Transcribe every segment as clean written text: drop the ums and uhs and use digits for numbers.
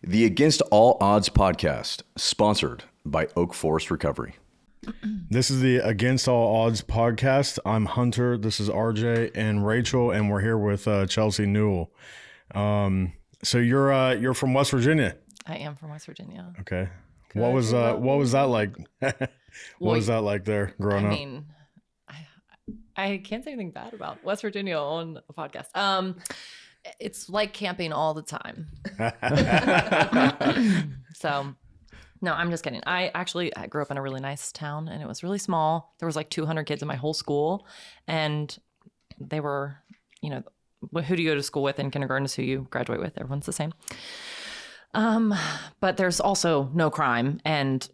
The Against All Odds podcast, sponsored by Oak Forest Recovery. This is the Against All Odds podcast. I'm Hunter. This is RJ and Rachel, and we're here with Chelsea Newell. So you're from West Virginia. I am from West Virginia. Okay. What was that like? What was that like there growing up? I mean, I can't say anything bad about West Virginia on a podcast. It's like camping all the time. So, no, I'm just kidding. I grew up in a really nice town, and it was really small. There was like 200 kids in my whole school, and they were, who do you go to school with in kindergarten is who you graduate with. Everyone's the same. But there's also no crime, and,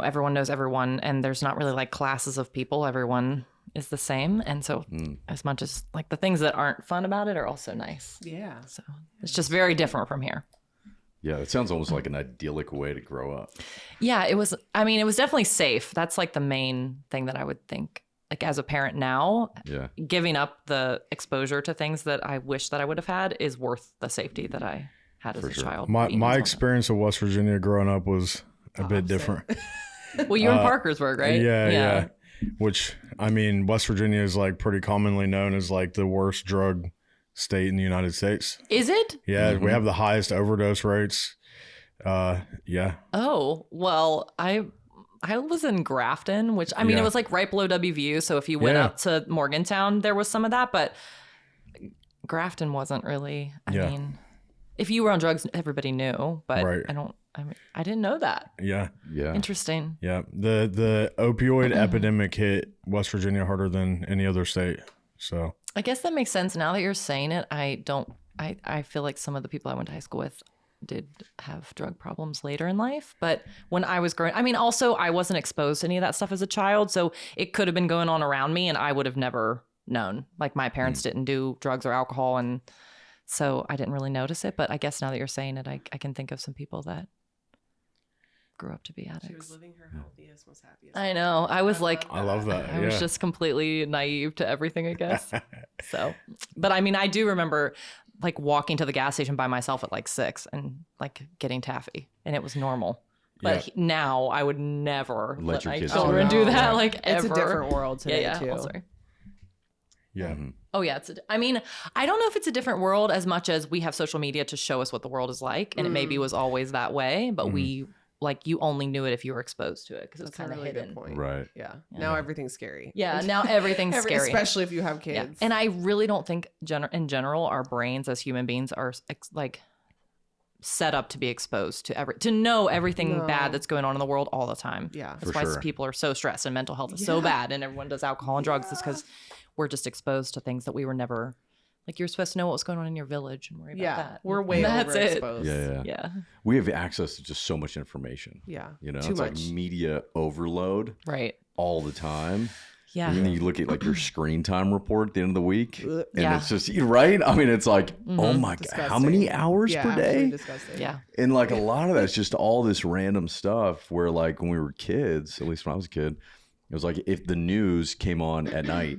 everyone knows everyone, and there's not really like classes of people. Everyone is the same. And so as much as like the things that aren't fun about it are also nice. Yeah. So it's just very different from here. Yeah, it sounds almost like an idyllic way to grow up. Yeah, it was definitely safe. That's like the main thing that I would think, like as a parent now, giving up the exposure to things that I wish that I would have had is worth the safety that I had as a child. My experience of West Virginia growing up was a bit different. Well, you're in Parkersburg, right? Yeah. Which, I mean, West Virginia is like pretty commonly known as like the worst drug state in the United States. Is it? Yeah, we have the highest overdose rates. Yeah. Oh, well, I was in Grafton, which, it was like right below WVU. So if you went up to Morgantown, there was some of that, but Grafton wasn't really. I mean, if you were on drugs, everybody knew, but I didn't know that. Yeah. Interesting. Yeah. The opioid epidemic hit West Virginia harder than any other state. So I guess that makes sense. Now that you're saying it, I feel like some of the people I went to high school with did have drug problems later in life. But when I was growing, also I wasn't exposed to any of that stuff as a child. So it could have been going on around me and I would have never known. Like my parents didn't do drugs or alcohol. And so I didn't really notice it. But I guess now that you're saying it, I can think of some people that grew up to be addicts. She was living her healthiest, most happiest. I know. I was like, I love that. I was just completely naive to everything, I guess. So, but I do remember like walking to the gas station by myself at like 6 and like getting taffy, and it was normal. But now I would never let my children do that. Like ever. It's a different world today too. Oh, sorry. Yeah. Oh yeah. I don't know if it's a different world as much as we have social media to show us what the world is like, and it maybe was always that way, but you only knew it if you were exposed to it because it's kind of hidden. Good point. Right. Yeah. Now everything's scary. Yeah. Now everything's scary, especially if you have kids. Yeah. And I really don't think in general our brains as human beings are like set up to be exposed to know everything bad that's going on in the world all the time. Yeah. That's why people are so stressed and mental health is so bad, and everyone does alcohol and drugs is because we're just exposed to things that we were never. Like you're supposed to know what was going on in your village and worry about that. We're way overexposed. Yeah. We have access to just so much information. Yeah. It's much. Like media overload. Right. All the time. Yeah. And then you look at like your screen time report at the end of the week, and it's just right. It's like, oh my God, how many hours per day? Disgusting. Yeah. And like a lot of that's just all this random stuff. Where like when we were kids, at least when I was a kid, it was like if the news came on at night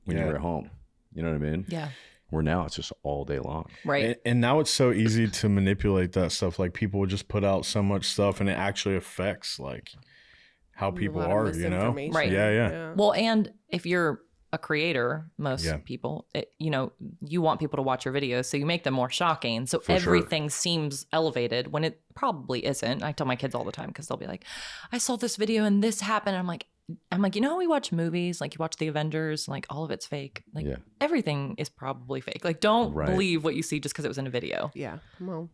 when you were at home, you know what I mean? Yeah. Where now it's just all day long. Right. And now it's so easy to manipulate that stuff. Like people would just put out so much stuff and it actually affects like how people are, Right. Yeah. Well, and if you're a creator, most people, you want people to watch your videos. So you make them more shocking. So everything seems elevated when it probably isn't. I tell my kids all the time because they'll be like, I saw this video and this happened. And I'm like, how we watch movies, like you watch the Avengers, like all of it's fake. Like everything is probably fake. Like don't believe what you see just because it was in a video. Yeah. Well,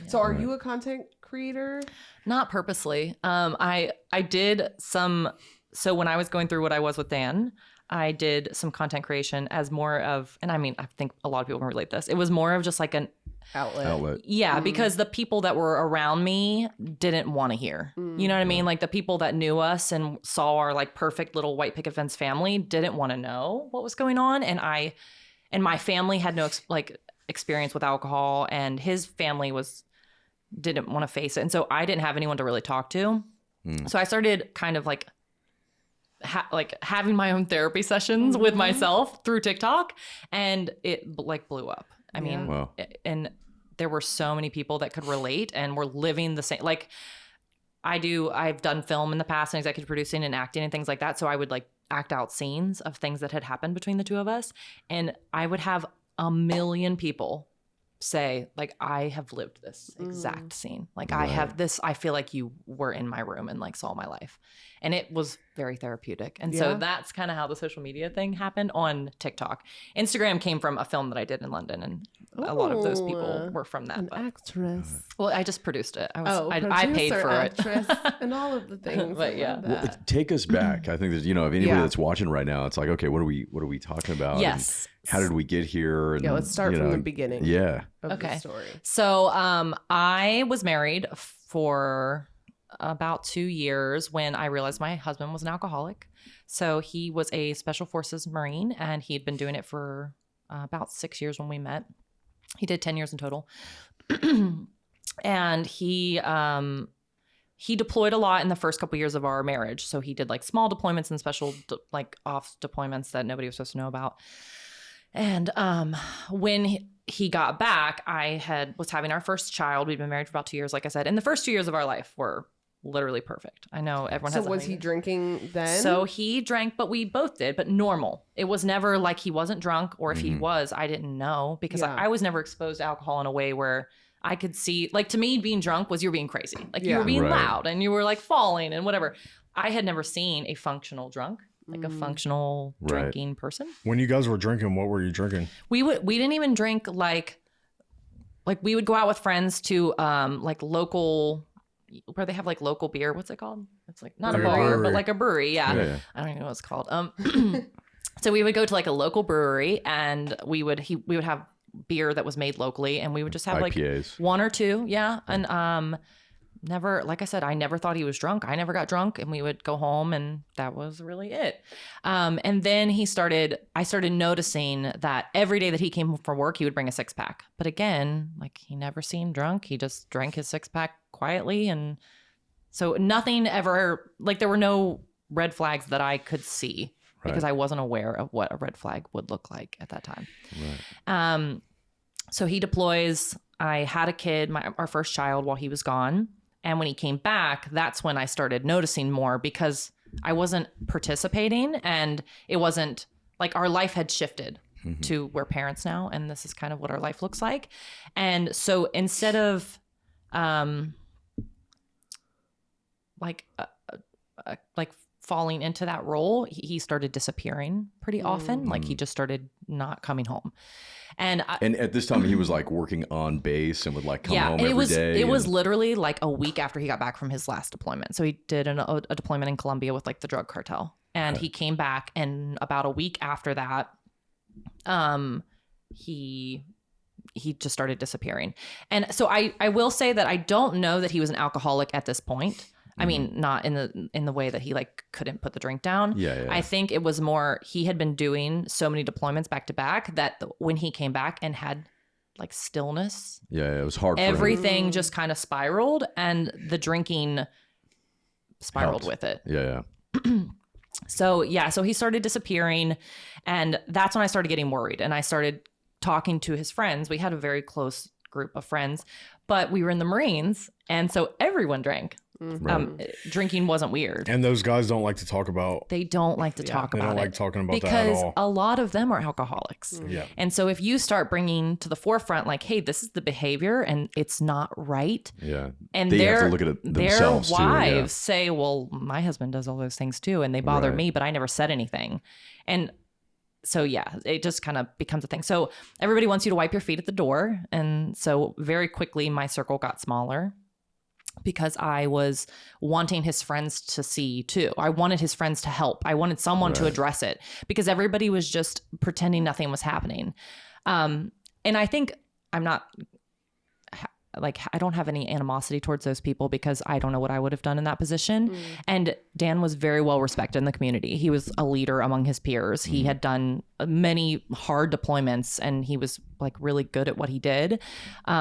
so are you a content creator? Not purposely. I did some, so when I was going through what I was with Dan, I did some content creation as more of, and I think a lot of people can relate this. It was more of just like an outlet. Yeah, because the people that were around me didn't want to hear. You know what I mean? Like the people that knew us and saw our like perfect little white picket fence family didn't want to know what was going on. And my family had no experience with alcohol, and his family didn't want to face it. And so I didn't have anyone to really talk to. So I started kind of like having my own therapy sessions with myself through TikTok, and it like blew up. And there were so many people that could relate and were living the same. Like I've done film in the past and executive producing and acting and things like that. So I would like act out scenes of things that had happened between the two of us. And I would have a million people say like, I have lived this exact scene. Like I have this, I feel like you were in my room and like saw my life. And it was very therapeutic. And so that's kind of how the social media thing happened on TikTok. Instagram came from a film that I did in London, and a lot of those people were from that. An actress. Well, I just produced it. I paid for actress, and all of the things. But yeah. Well, take us back. I think that, you know, if anybody that's watching right now, it's like, okay, what are we talking about? Yes. And how did we get here? And, let's start from the beginning. Yeah. Of the story. So I was married for about 2 years when I realized my husband was an alcoholic. So he was a Special Forces Marine, and he had been doing it for about 6 years when we met. He did 10 years in total. And he deployed a lot in the first couple years of our marriage. So he did like small deployments and special like off deployments that nobody was supposed to know about. And when he got back, was having our first child. We'd been married for about 2 years, like I said. And the first 2 years of our life were literally perfect. I know everyone has. So was he drinking then? So he drank, but we both did, but normal. It was never like he wasn't drunk, or if he was, I didn't know, because I was never exposed to alcohol in a way where I could see, like, to me, being drunk was you were being crazy. Like you were being loud and you were like falling and whatever. I had never seen a functional drunk, like a functional drinking person. When you guys were drinking, what were you drinking? We didn't even drink like we would go out with friends to like local, where they have like local beer. What's it called? It's like not like a bar, brewery. but like a brewery. Yeah. I don't even know what it's called. So we would go to like a local brewery, and we would have beer that was made locally, and we would just have IPAs. like one or two. Yeah. And never, like I said, I never thought he was drunk. I never got drunk, and we would go home, and that was really it. And then I started noticing that every day that he came home from work, he would bring a 6-pack. But again, like he never seemed drunk. He just drank his 6-pack quietly. And so nothing ever, like there were no red flags that I could see because I wasn't aware of what a red flag would look like at that time. Right. So he deploys. I had a kid, our first child, while he was gone. And when he came back, that's when I started noticing more, because I wasn't participating, and it wasn't like our life had shifted to we're parents now, and this is kind of what our life looks like. And so instead of like falling into that role, he started disappearing pretty often. Like he just started not coming home. And at this time, he was like working on base and would like come home every day. It was literally like a week after he got back from his last deployment. So he did a deployment in Colombia with like the drug cartel, and he came back, and about a week after that, he just started disappearing. And so I will say that I don't know that he was an alcoholic at this point. I mean, not in the way that he like couldn't put the drink down. Yeah. I think it was more he had been doing so many deployments back to back that when he came back and had like stillness, it was hard. Everything just kind of spiraled, and the drinking spiraled with it. Yeah. So he started disappearing, and that's when I started getting worried, and I started talking to his friends. We had a very close group of friends, but we were in the Marines, and so everyone drank. Drinking wasn't weird. And those guys don't like to talk about. They don't like to talk about it. They don't like talking about that because at all. a lot of them are alcoholics. Yeah. And so if you start bringing to the forefront, like, hey, this is the behavior and it's not right. Yeah. And they have to look at it themselves their wives say, well, my husband does all those things too, and they bother me, but I never said anything. And so, it just kind of becomes a thing. So everybody wants you to wipe your feet at the door. And so very quickly, my circle got smaller, because I was wanting his friends to see too. I wanted his friends to help. I wanted someone to address it, because everybody was just pretending nothing was happening. And I think I'm not like, I don't have any animosity towards those people, because I don't know what I would have done in that position. And Dan was very well respected in the community. He was a leader among his peers. He had done many hard deployments, and he was like really good at what he did.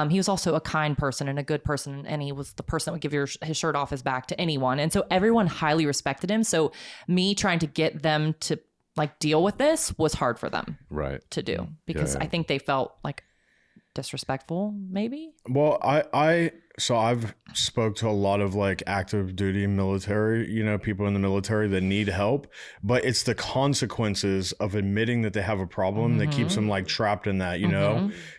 He was also a kind person and a good person, and he was the person that would give his shirt off his back to anyone. And so everyone highly respected him. So me trying to get them to like deal with this was hard for them to do, because I think they felt like disrespectful, maybe. Well, so I've spoke to a lot of like active duty military, people in the military that need help, but it's the consequences of admitting that they have a problem that keeps them like trapped in that,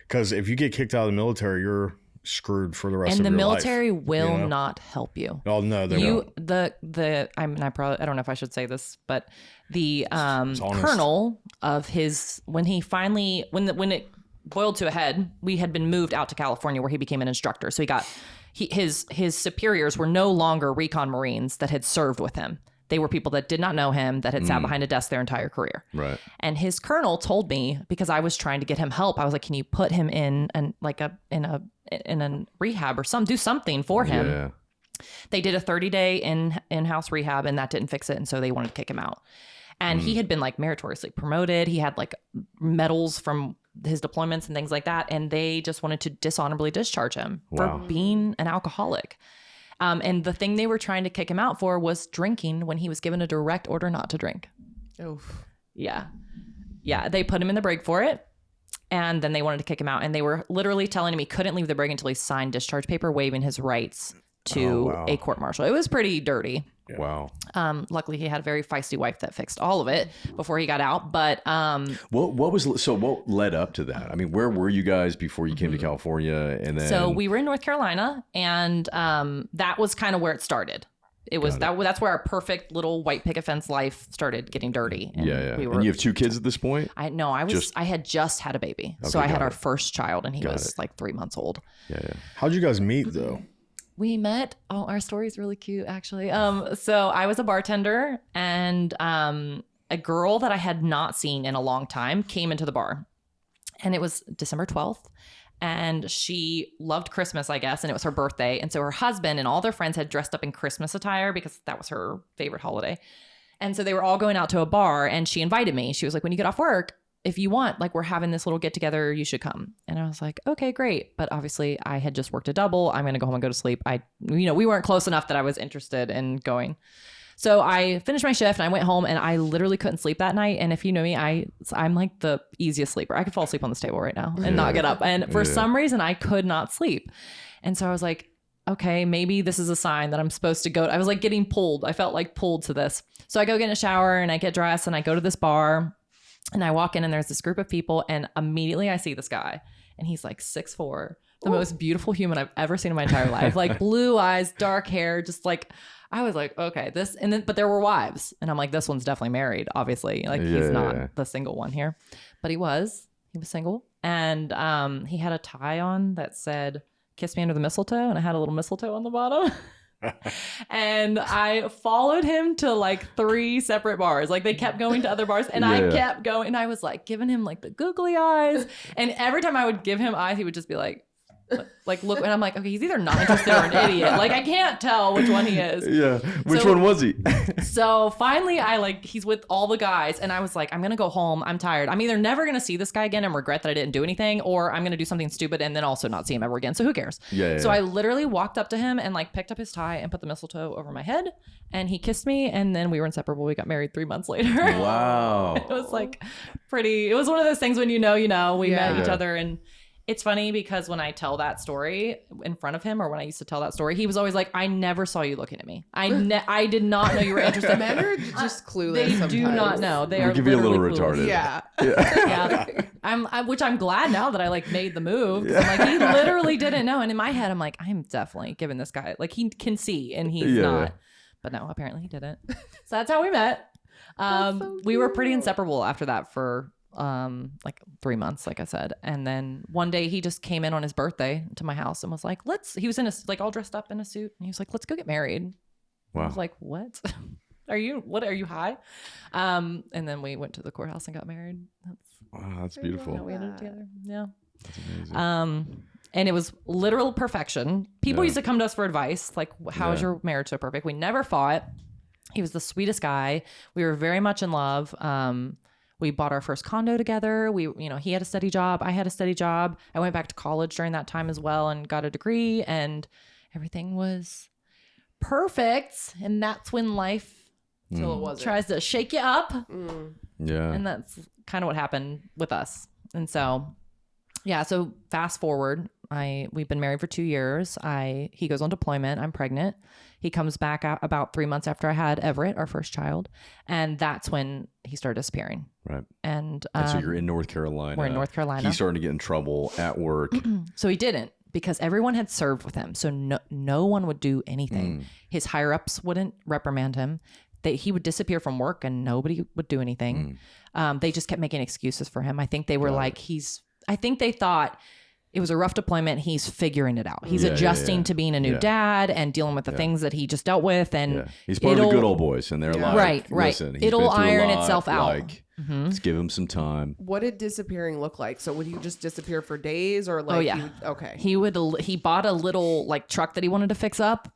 because if you get kicked out of the military, you're screwed for the rest of your life. And the military will not help you. Oh no, they won't. I don't know if I should say this, but the colonel of his, when it boiled to a head, we had been moved out to California where he became an instructor. So his superiors were no longer recon Marines that had served with him. They were people that did not know him, that had sat behind a desk their entire career. Right. And his colonel told me, because I was trying to get him help, I was like, can you put him in a rehab or do something for him? Yeah. They did a 30-day in-house rehab, and that didn't fix it. And so they wanted to kick him out. And he had been like meritoriously promoted. He had like medals from his deployments and things like that. And they just wanted to dishonorably discharge him for being an alcoholic. And the thing they were trying to kick him out for was drinking when he was given a direct order not to drink. Oof. Yeah. Yeah. They put him in the brig for it. And then they wanted to kick him out. And they were literally telling him he couldn't leave the brig until he signed discharge paper waiving his rights to a court martial. It was pretty dirty. Yeah. Wow. Luckily he had a very feisty wife that fixed all of it before he got out. But what led up to that? I mean, where were you guys before you came to California? And then so we were in North Carolina, and that was kind of where it started. It was that's where our perfect little white picket fence life started getting dirty. And and you have 2 kids at this point? I had just had a baby. Okay, so I had our first child, and he was like 3 months old. Yeah. How'd you guys meet though? We met. Oh, our story's really cute, actually. So I was a bartender, and a girl that I had not seen in a long time came into the bar, and it was December 12th, and she loved Christmas, I guess, and it was her birthday, and so her husband and all their friends had dressed up in Christmas attire because that was her favorite holiday, and so they were all going out to a bar, and she invited me. She was like, "When you get off work, if you want, like, we're having this little get together, you should come." And I was like, okay, great. But obviously I had just worked a double. I'm going to go home and go to sleep. We weren't close enough that I was interested in going. So I finished my shift and I went home, and I literally couldn't sleep that night. And if you know me, I'm like the easiest sleeper. I could fall asleep on this table right now and not get up. And for some reason I could not sleep. And so I was like, okay, maybe this is a sign that I'm supposed to go. I was like getting pulled. I felt like pulled to this. So I go get in a shower and I get dressed and I go to this bar. And I walk in, and there's this group of people, and immediately I see this guy, and he's like 6'4", the most beautiful human I've ever seen in my entire life. Like blue eyes, dark hair, just like, I was like, okay, this, and then, but there were wives, and I'm like, this one's definitely married, obviously. Like he's not the single one here, but he was single. And he had a tie on that said, "Kiss me under the mistletoe," and I had a little mistletoe on the bottom. And I followed him to like 3 separate bars. Like they kept going to other bars, and I kept going, and I was like giving him like the googly eyes. And every time I would give him eyes, he would just be like look, and I'm like, okay, he's either not interested or an idiot. Like I can't tell which one he is. Yeah. Which one was he? So finally he's with all the guys, and I was like, I'm going to go home. I'm tired. I'm either never going to see this guy again and regret that I didn't do anything, or I'm going to do something stupid and then also not see him ever again. So who cares? So I literally walked up to him and like picked up his tie and put the mistletoe over my head, and he kissed me, and then we were inseparable. We got married 3 months later. Wow. It was like it was one of those things when we met each other. And it's funny because when I tell that story in front of him, or when I used to tell that story, he was always like, I never saw you looking at me. I did not know you were interested. Men are just clueless. They sometimes. do not know. They are give you a little literally retarded. Yeah. Which I'm glad now that I like made the move. 'Cause I'm like, he literally didn't know. And in my head, I'm like, I'm definitely giving this guy, like he can see and he's not. But no, apparently he didn't. So that's how we met. We were pretty inseparable after that for like 3 months, like I said. And then one day he just came in on his birthday to my house and was like, he was in like all dressed up in a suit, and he was like, let's go get married. Wow. I was like, what? Are you high? And then we went to the courthouse and got married. That's beautiful. We ended up together. Yeah. That's amazing. And it was literal perfection. People used to come to us for advice, like, how is your marriage so perfect? We never fought. He was the sweetest guy. We were very much in love. We bought our first condo together. He had a steady job. I had a steady job. I went back to college during that time as well and got a degree, and everything was perfect. And that's when life tries to shake you up. Yeah. And that's kind of what happened with us. And so Yeah. So fast forward, we've been married for 2 years. He goes on deployment. I'm pregnant. He comes back about 3 months after I had Everett, our first child. And that's when he started disappearing. Right. And so you're in North Carolina. We're in North Carolina. He's starting to get in trouble at work. So he didn't, because everyone had served with him. So no one would do anything. His higher ups wouldn't reprimand him. He would disappear from work and nobody would do anything. They just kept making excuses for him. I think they were I think they thought it was a rough deployment. He's figuring it out. He's adjusting to being a new dad and dealing with the things that he just dealt with. And he's part of the good old boys. And they're like, right. Listen, It'll iron itself out. Like, let's give him some time. What did disappearing look like? So would he just disappear for days or like? Okay. He bought a little like truck that he wanted to fix up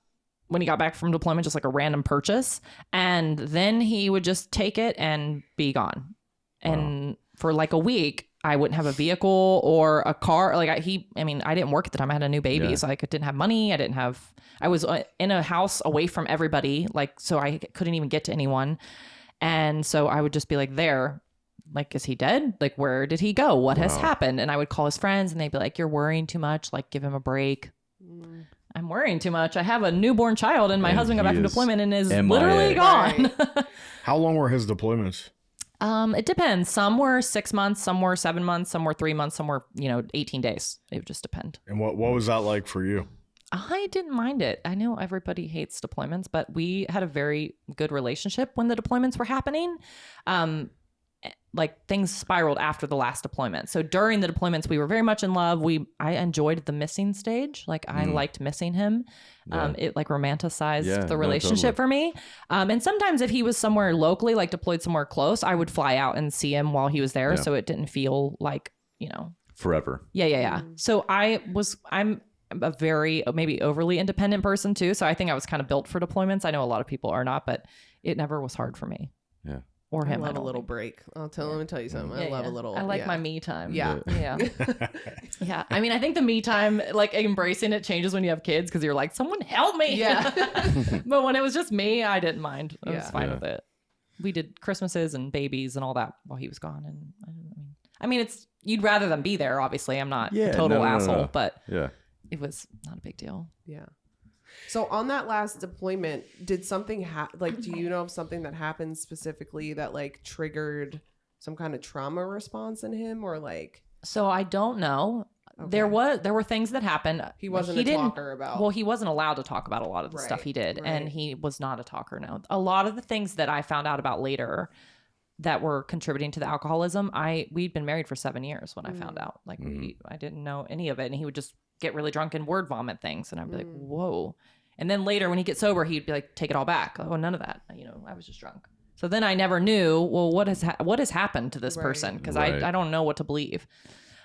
when he got back from deployment, just like a random purchase. And then he would just take it and be gone. And for like a week, I wouldn't have a vehicle or a car. Like I didn't work at the time. I had a new baby, so I didn't have money. I was in a house away from everybody. Like, so I couldn't even get to anyone. And so I would just be like, like, is he dead? Like, where did he go? What has happened? And I would call his friends and they'd be like, you're worrying too much. Like, give him a break. I'm worrying too much. I have a newborn child and my husband got back from deployment and is literally gone. How long were his deployments? It depends. Some were 6 months, some were 7 months, some were 3 months, some were, 18 days. It would just depend. And what was that like for you? I didn't mind it. I know everybody hates deployments, but we had a very good relationship when the deployments were happening. Like things spiraled after the last deployment. So during the deployments, we were very much in love. I enjoyed the missing stage. Like I liked missing him. It like romanticized the relationship for me. And sometimes if he was somewhere locally, like deployed somewhere close, I would fly out and see him while he was there. So it didn't feel like, forever. Yeah. So I'm a very maybe overly independent person too. So I think I was kind of built for deployments. I know a lot of people are not, but it never was hard for me. Yeah. Or him. I love a little break. Let me tell you something. I love a little. I like my me time. Yeah. Yeah. I mean, I think the me time, like embracing it changes when you have kids because you're like, someone help me. Yeah. But when it was just me, I didn't mind. I was fine with it. We did Christmases and babies and all that while he was gone. And I mean, you'd rather them be there. Obviously, I'm not a total asshole, but it was not a big deal. Yeah. So on that last deployment, did something do you know of something that happened specifically that like triggered some kind of trauma response in him or like? So I don't know. Okay. There were things that happened. He wasn't a talker about. Well, he wasn't allowed to talk about a lot of the stuff he did, and he was not a talker. No, a lot of the things that I found out about later that were contributing to the alcoholism. We'd been married for 7 years when I found out. Like I didn't know any of it, and he would just get really drunk and word vomit things, and I'd be like, whoa. And then later when he gets sober, he'd be like, take it all back. Oh, none of that. I was just drunk. So then I never knew, well, what has happened to this person? Because I don't know what to believe.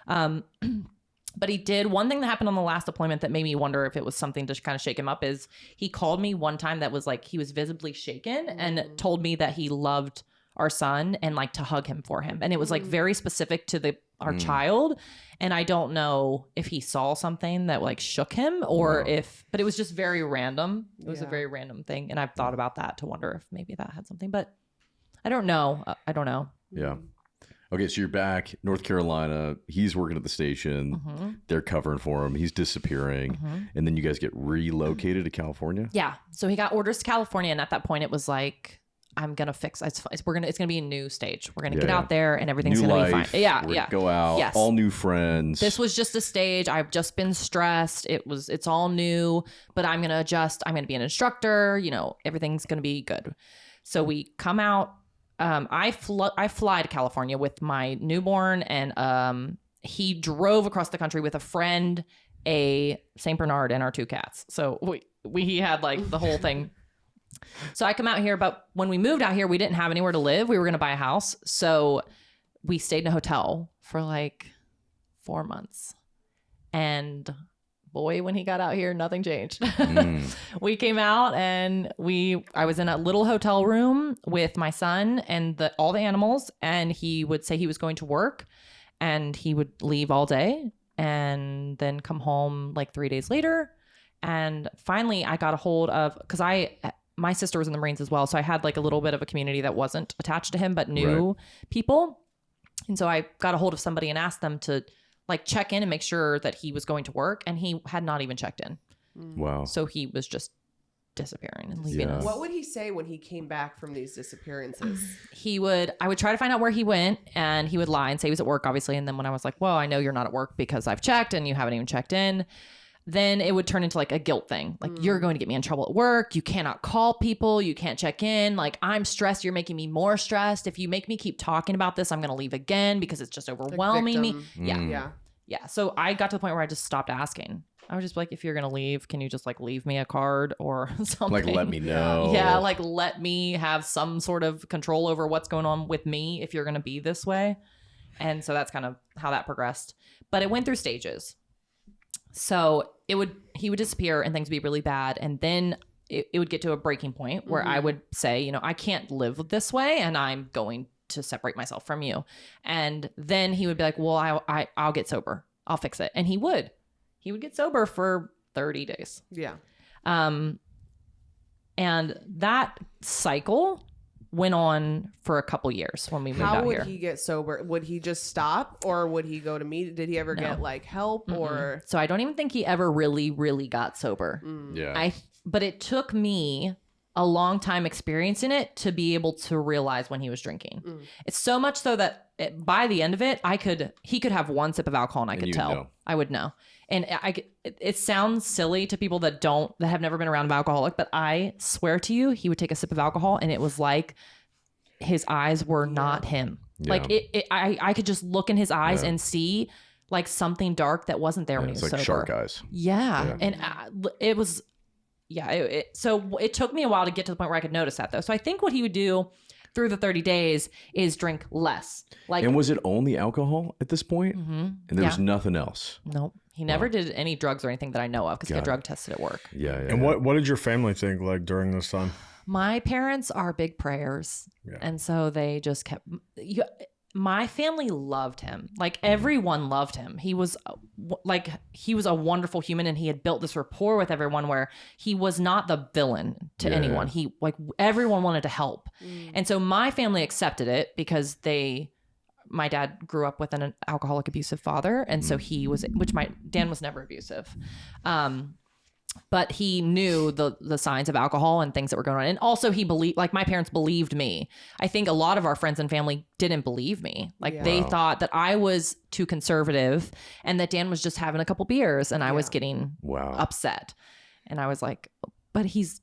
But he did. One thing that happened on the last deployment that made me wonder if it was something to kind of shake him up is he called me one time that was like, he was visibly shaken and told me that he loved our son and like to hug him for him. And it was like very specific to our child. And I don't know if he saw something that like shook him or but it was just very random. It was a very random thing. And I've thought about that to wonder if maybe that had something, but I don't know. Yeah. Okay. So you're back, North Carolina. He's working at the station. They're covering for him. He's disappearing. And then you guys get relocated to California. Yeah. So he got orders to California. And at that point it was like, I'm gonna fix it's gonna be a new stage. We're gonna get out there and everything's new gonna life. be fine. We're go out, all new friends. This was just a stage. I've just been stressed. It's all new, but I'm gonna adjust. I'm gonna be an instructor, everything's gonna be good. So we come out. I fly to California with my newborn, and he drove across the country with a friend, a Saint Bernard, and our 2 cats. So we had like the whole thing. So I come out here, but when we moved out here, we didn't have anywhere to live. We were going to buy a house. So we stayed in a hotel for like 4 months. And boy, when he got out here, nothing changed. We came out and I was in a little hotel room with my son and all the animals. And he would say he was going to work and he would leave all day and then come home like 3 days later. And finally I got a hold of, because my sister was in the Marines as well. So I had like a little bit of a community that wasn't attached to him, but knew people. And so I got a hold of somebody and asked them to like check in and make sure that he was going to work, and he had not even checked in. Wow. So he was just disappearing and leaving us. What would he say when he came back from these disappearances? I would try to find out where he went, and he would lie and say he was at work, obviously. And then when I was like, well, I know you're not at work because I've checked and you haven't even checked in, then it would turn into like a guilt thing. Like, you're going to get me in trouble at work. You cannot call people. You can't check in. Like, I'm stressed. You're making me more stressed. If you make me keep talking about this, I'm going to leave again because it's just overwhelming me. Yeah. So I got to the point where I just stopped asking. I was just like, if you're going to leave, can you just like leave me a card or something? Like, let me know. Yeah. Like, let me have some sort of control over what's going on with me if you're going to be this way. And so that's kind of how that progressed. But it went through stages. So he would disappear and things would be really bad. And then it would get to a breaking point where I would say, you know, I can't live this way and I'm going to separate myself from you. And then he would be like, well, I'll get sober. I'll fix it. And he would get sober for 30 days. Yeah. And that cycle went on for a couple years when we moved out here. How would he get sober? Would he just stop, or would he go to meet? Did he ever get like help or? So I don't even think he ever really, really got sober. Yeah. But it took me a long time experiencing it to be able to realize when he was drinking. It's so much so that by the end of it, he could have one sip of alcohol and I could tell. Know. I would know. And it sounds silly to people that have never been around an alcoholic, but I swear to you, he would take a sip of alcohol and it was like his eyes were not him. Yeah. Like I could just look in his eyes and see like something dark that wasn't there when he was like sober. shark eyes. Yeah. And it was, so it took me a while to get to the point where I could notice that though. So I think what he would do through the 30 days is drink less. Like, and was it only alcohol at this point? And there was nothing else? Nope. He never did any drugs or anything that I know of because he got drug tested at work. Yeah. And what did your family think like during this time? My parents are big prayers. Yeah. And so they just kept... My family loved him. Like, everyone loved him. He was a wonderful human, and he had built this rapport with everyone where he was not the villain to anyone. He, like, everyone wanted to help. And so my family accepted it because my dad grew up with an alcoholic, abusive father. And so Dan was never abusive. But he knew the signs of alcohol and things that were going on. And also he believed, like, my parents believed me. I think a lot of our friends and family didn't believe me. Like, they thought that I was too conservative and that Dan was just having a couple beers and I was getting upset. And I was like, but he's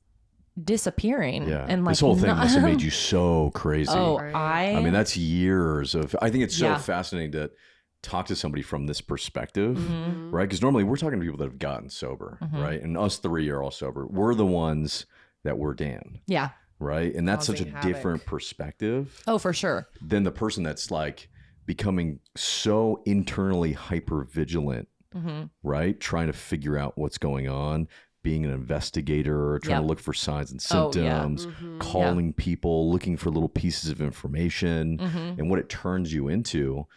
disappearing. Yeah. And like, this whole thing must have made you so crazy. Oh, Right. I mean, that's years of, I think it's so fascinating to talk to somebody from this perspective, right? Because normally we're talking to people that have gotten sober, right? And us three are all sober. We're the ones that were Dan. Yeah. Right. And that's Causing such a havoc. different perspective Oh, for sure. than the person that's like becoming so internally hyper vigilant, right? Trying to figure out what's going on, being an investigator, trying to look for signs and symptoms, calling people, looking for little pieces of information, and what it turns you into.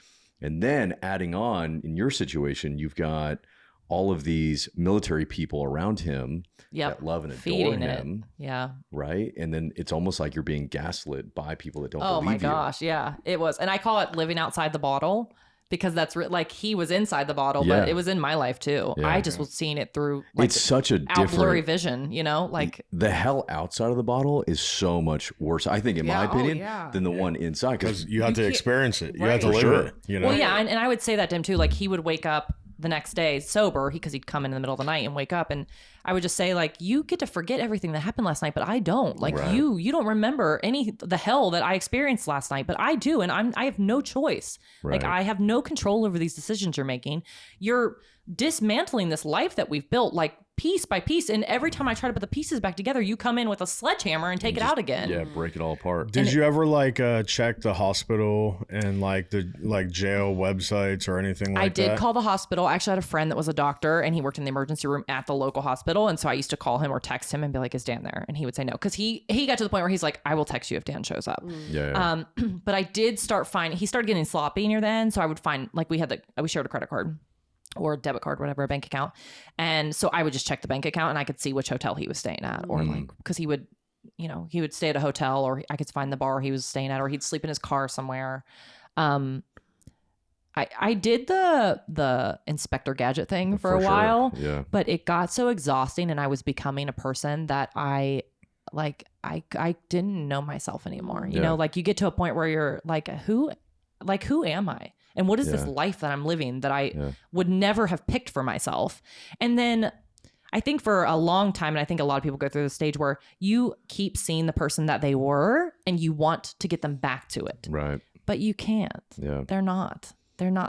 And then adding on, in your situation, you've got all of these military people around him that love and adore Feeding him. it. Yeah. Right. And then it's almost like you're being gaslit by people that don't believe you. Oh my gosh. Yeah, it was. And I call it living outside the bottle because that's like he was inside the bottle, but it was in my life too. Yeah. I just was seeing it through like it's such a out blurry different vision, you know, like the hell outside of the bottle is so much worse, I think, in my opinion, than the one inside. Because you have to experience it. You have to For live sure. it. You know? well, yeah. And I would say that to him too. Like, he would wake up the next day sober because he'd come in the middle of the night and wake up, and I would just say, like, you get to forget everything that happened last night, but I don't. Like, you don't remember the hell that I experienced last night, but I do, and I have no choice. Right. Like, I have no control over these decisions you're making. You're dismantling this life that we've built, like, piece by piece, and every time I try to put the pieces back together, you come in with a sledgehammer and take it out again. Yeah, break it all apart. Did you ever like check the hospital and like the jail websites or anything like that? I did call the hospital. I actually had a friend that was a doctor and he worked in the emergency room at the local hospital. And so I used to call him or text him and be like, is Dan there? And he would say no. Because he got to the point where he's like, I will text you if Dan shows up. But I did start finding, he started getting sloppy near the end. So I would find, like, we shared a credit card or a debit card, whatever, a bank account. And so I would just check the bank account and I could see which hotel he was staying at, or like, because he would stay at a hotel, or I could find the bar he was staying at, or he'd sleep in his car somewhere. I did the Inspector Gadget thing for a sure. while, Yeah. but it got so exhausting and I was becoming a person that I didn't know myself anymore. You Yeah. know, like you get to a point where you're like, who am I? And what is this Yeah. life that I'm living that I would never have picked for myself? And then I think for a long time, and I think a lot of people go through the stage where you keep seeing the person that they were and you want to get them back to it. Right. But you can't. Yeah. They're not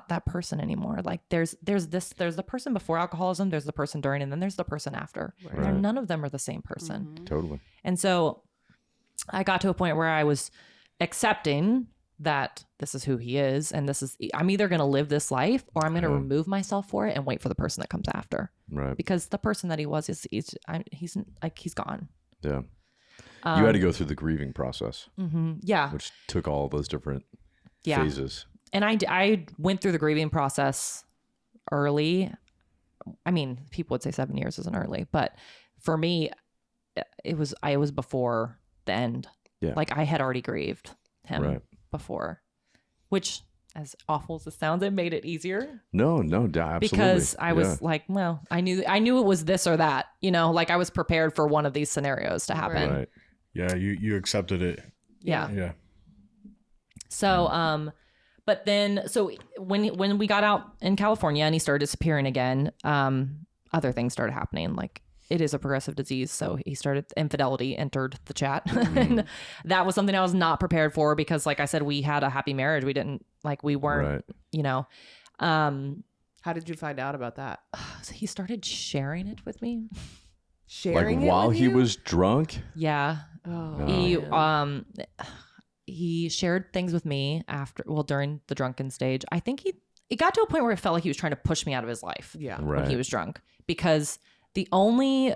that person anymore. Like there's the person before alcoholism, there's the person during, and then there's the person after. Right. None of them are the same person. Mm-hmm. Totally. And so I got to a point where I was accepting that this is who he is, and I'm either going to live this life or I'm going to remove myself for it and wait for the person that comes after. Right. Because the person that he was he's gone. Yeah. You had to go through the grieving process, Yeah. which took all those different Yeah. phases. And I went through the grieving process early. I mean, people would say 7 years isn't early, but for me, I was before the end. Yeah. Like I had already grieved him before, which, as awful as it sounds, it made it easier. No, absolutely. Because I was like, well, I knew it was this or that, you know, like I was prepared for one of these scenarios to happen. Right. Yeah, you accepted it. Yeah. Yeah. So, but then, so when we got out in California and he started disappearing again, other things started happening. Like it is a progressive disease. So infidelity entered the chat. And that was something I was not prepared for because like I said, we had a happy marriage. We weren't, you know, How did you find out about that? so he started sharing it with me. Sharing like it while with he you? was drunk. Yeah. Oh, He shared things with me during the drunken stage. I think it got to a point where it felt like he was trying to push me out of his life. Yeah. Right. When he was drunk, because the only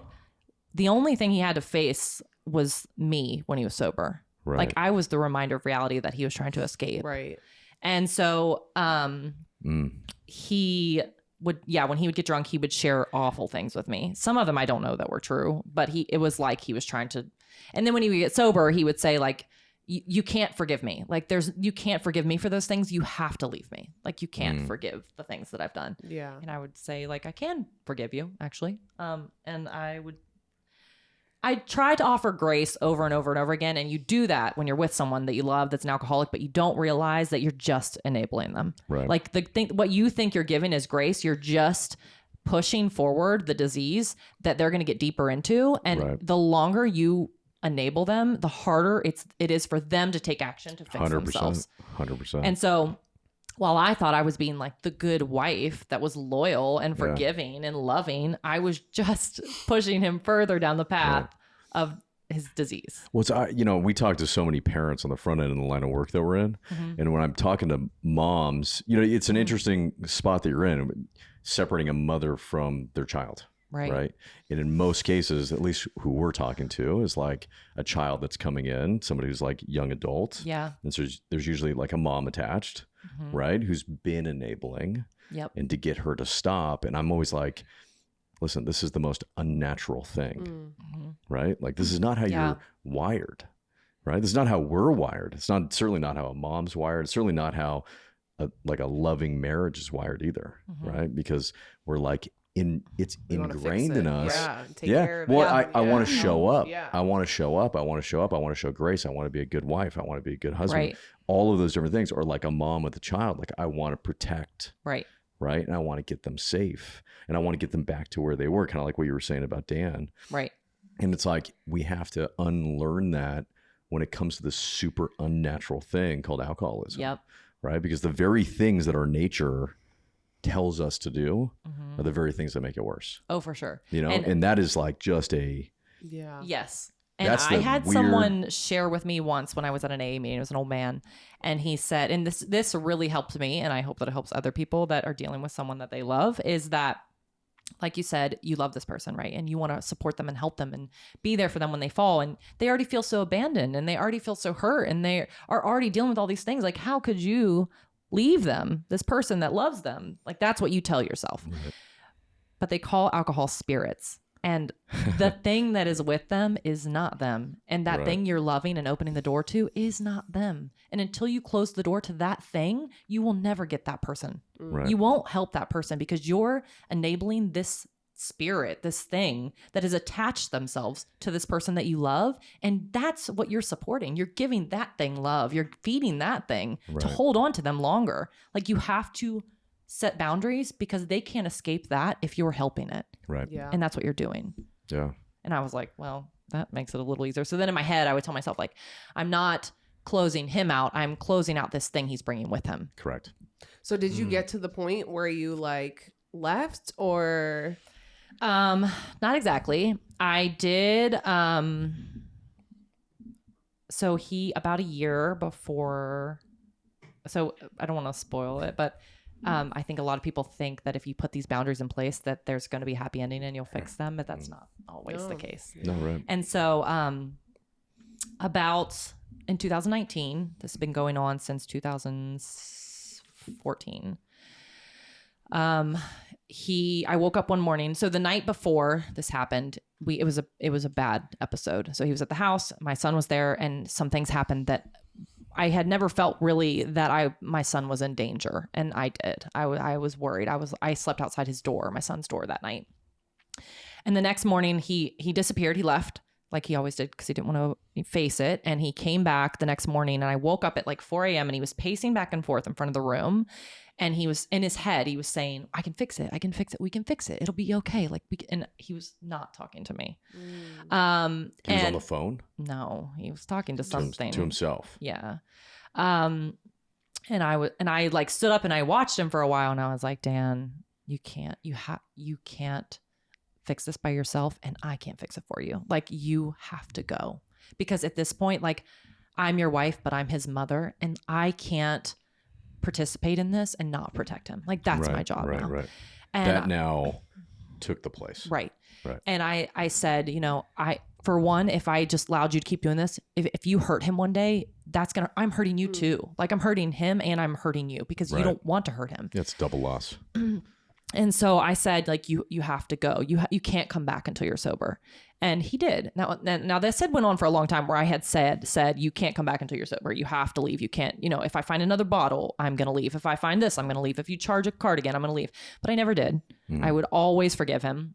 thing he had to face was me when he was sober. Right. Like I was the reminder of reality that he was trying to escape. Right. And so he would, when he would get drunk, he would share awful things with me. Some of them I don't know that were true, but it was like he was trying to. And then when he would get sober, he would say like, you can't forgive me. Like you can't forgive me for those things. You have to leave me. Like you can't forgive the things that I've done. Yeah. And I would say like, I can forgive you actually. And I try to offer grace over and over and over again. And you do that when you're with someone that you love that's an alcoholic, but you don't realize that you're just enabling them. Right. Like what you think you're giving is grace. You're just pushing forward the disease that they're going to get deeper into. And the longer you enable them, the harder it is for them to take action to fix themselves. 100%. And so while I thought I was being like the good wife that was loyal and forgiving and loving, I was just pushing him further down the path of his disease. Well, we talk to so many parents on the front end in the line of work that we're in. And when I'm talking to moms, it's an interesting spot that you're in, separating a mother from their child. Right. And in most cases, at least who we're talking to is like a child that's coming in, somebody who's like young adult. Yeah. And so there's usually like a mom attached, right? Who's been enabling. Yep. And to get her to stop. And I'm always like, listen, this is the most unnatural thing, right? Like this is not how you're wired, right? This is not how we're wired. It's certainly not how a mom's wired. It's certainly not how a loving marriage is wired either, right? Because we're like, it's ingrained in us. Yeah. Take care of it. Well, I want to show up. Yeah. I want to show up. I want to show up. I want to show grace. I want to be a good wife. I want to be a good husband. Right. All of those different things. Or like a mom with a child. Like I want to protect. Right. Right. And I want to get them safe. And I want to get them back to where they were. Kind of like what you were saying about Dan. Right. And it's like we have to unlearn that when it comes to this super unnatural thing called alcoholism. Yep. Right. Because the very things that our nature tells us to do are the very things that make it worse. Oh, for sure. And that is like just Yes. And That's I the had weird- someone share with me once when I was at an AA meeting. It was an old man. And he said, and this really helped me, and I hope that it helps other people that are dealing with someone that they love, is that, like you said, you love this person, right? And you want to support them and help them and be there for them when they fall. And they already feel so abandoned and they already feel so hurt and they are already dealing with all these things. Like, how could you leave them, this person that loves them? Like, that's what you tell yourself. But they call alcohol spirits. And the thing that is with them is not them. And that Right. thing you're loving and opening the door to is not them. And until you close the door to that thing, you will never get that person. Right. You won't help that person because you're enabling this spirit, this thing that has attached themselves to this person that you love. And that's what you're supporting. You're giving that thing love. You're feeding that thing to Right. hold on to them longer. Like you have to set boundaries because they can't escape that if you're helping it. Right. Yeah. And that's what you're doing. Yeah. And I was like, well, that makes it a little easier. So then in my head, I would tell myself, like, I'm not closing him out. I'm closing out this thing he's bringing with him. Correct. So did you get to the point where you like left or? Not exactly. I did. So he, about a year before, so I don't want to spoil it, but I think a lot of people think that if you put these boundaries in place that there's going to be a happy ending and you'll fix them, but that's not always the case. No, right. And so about in 2019, this has been going on since 2014. I woke up one morning. So the night before this happened, it was a bad episode. So he was at the house, my son was there, and some things happened that I had never felt really that my son was in danger. And I did. I was worried. I slept outside his door, my son's door, that night. And the next morning he disappeared. He left like he always did because he didn't want to face it. And he came back the next morning and I woke up at like 4 a.m. and he was pacing back and forth in front of the room. And he was in his head, he was saying, I can fix it. I can fix it. We can fix it. It'll be okay. And he was not talking to me. He was on the phone No, he was talking to something. to himself. Yeah. And I like stood up and I watched him for a while and I was like, Dan, you can't fix this by yourself and I can't fix it for you. Like you have to go because at this point, like I'm your wife, but I'm his mother and I can't participate in this and not protect him. Like that's my job now. Right. And That now took the place. Right. Right. And I said, for one, if I just allowed you to keep doing this, if you hurt him one day, I'm hurting you too. Like I'm hurting him and I'm hurting you because you don't want to hurt him. It's double loss. And so I said, like, you have to go. You can't come back until you're sober. And he did. Now this went on for a long time where I had said, you can't come back until you're sober. You have to leave. You can't, if I find another bottle, I'm going to leave. If I find this, I'm going to leave. If you charge a card again, I'm going to leave. But I never did. I would always forgive him.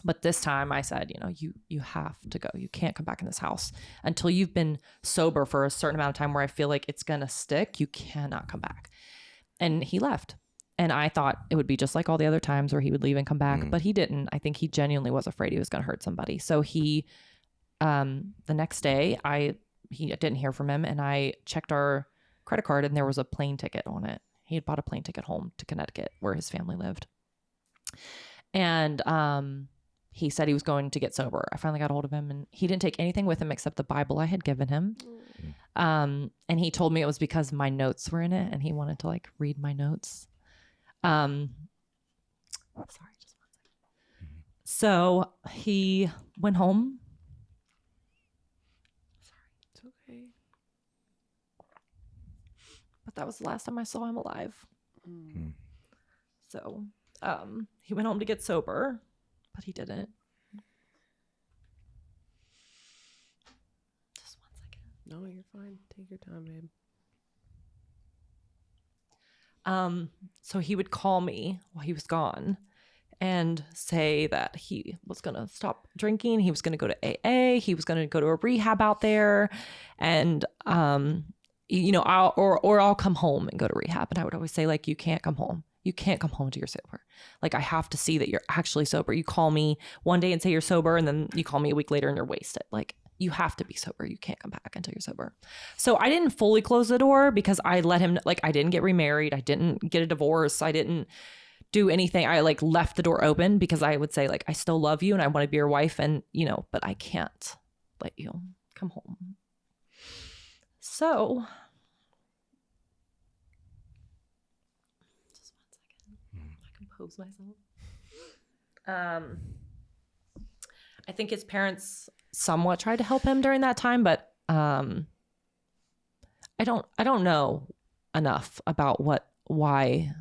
But this time I said, you have to go. You can't come back in this house until you've been sober for a certain amount of time where I feel like it's going to stick. You cannot come back. And he left. And I thought it would be just like all the other times where he would leave and come back, but he didn't. I think he genuinely was afraid he was going to hurt somebody. So he, the next day, he didn't hear from him, and I checked our credit card, and there was a plane ticket on it. He had bought a plane ticket home to Connecticut, where his family lived. And he said he was going to get sober. I finally got a hold of him, and he didn't take anything with him except the Bible I had given him. And he told me it was because my notes were in it, and he wanted to like read my notes. Sorry, just 1 second. So he went home. Sorry, It's okay. but that was the last time I saw him alive. So, he went home to get sober, but he didn't. Just 1 second. No, you're fine. Take your time, babe. So he would call me while he was gone and say that he was going to stop drinking. He was going to go to AA. He was going to go to a rehab out there. And, I'll come home and go to rehab. And I would always say, like, you can't come home. You can't come home until you're sober. Like, I have to see that you're actually sober. You call me one day and say you're sober, and then you call me a week later and you're wasted. Like, you have to be sober. You can't come back until you're sober. So I didn't fully close the door because I let him, like, I didn't get remarried. I didn't get a divorce. I didn't do anything. I like left the door open because I would say, like, I still love you and I want to be your wife, and, but I can't let you come home. So just 1 second. I compose myself. I think his parents somewhat tried to help him during that time, but I don't know enough about why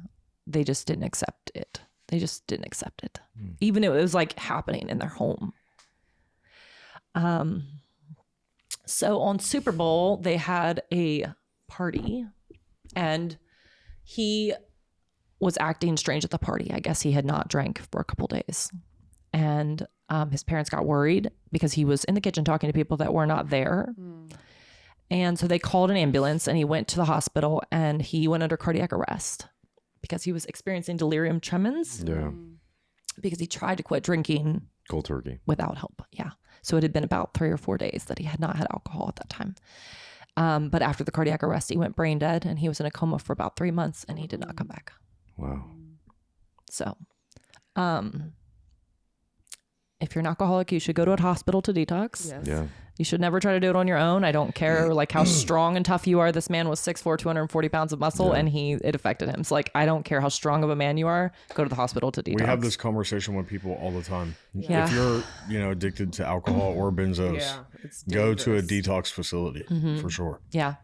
they just didn't accept it. They just didn't accept it. Even if it was like happening in their home. So on Super Bowl, they had a party and he was acting strange at the party. I guess he had not drank for a couple days. And his parents got worried because he was in the kitchen talking to people that were not there. And so they called an ambulance and he went to the hospital and he went under cardiac arrest because he was experiencing delirium tremens. Yeah. Because he tried to quit drinking Cold turkey. without help. Yeah. So it had been about 3 or 4 days that he had not had alcohol at that time. But after the cardiac arrest, he went brain dead and he was in a coma for about 3 months and he did not come back. Wow. So, if you're an alcoholic, you should go to a hospital to detox. Yes. Yeah. You should never try to do it on your own. I don't care like how strong and tough you are. This man was 6'4", 240 pounds of muscle, and it affected him. So like, I don't care how strong of a man you are. Go to the hospital to detox. We have this conversation with people all the time. Yeah. If you're, addicted to alcohol or benzos, It's go to a dangerous. detox facility for sure. Yeah.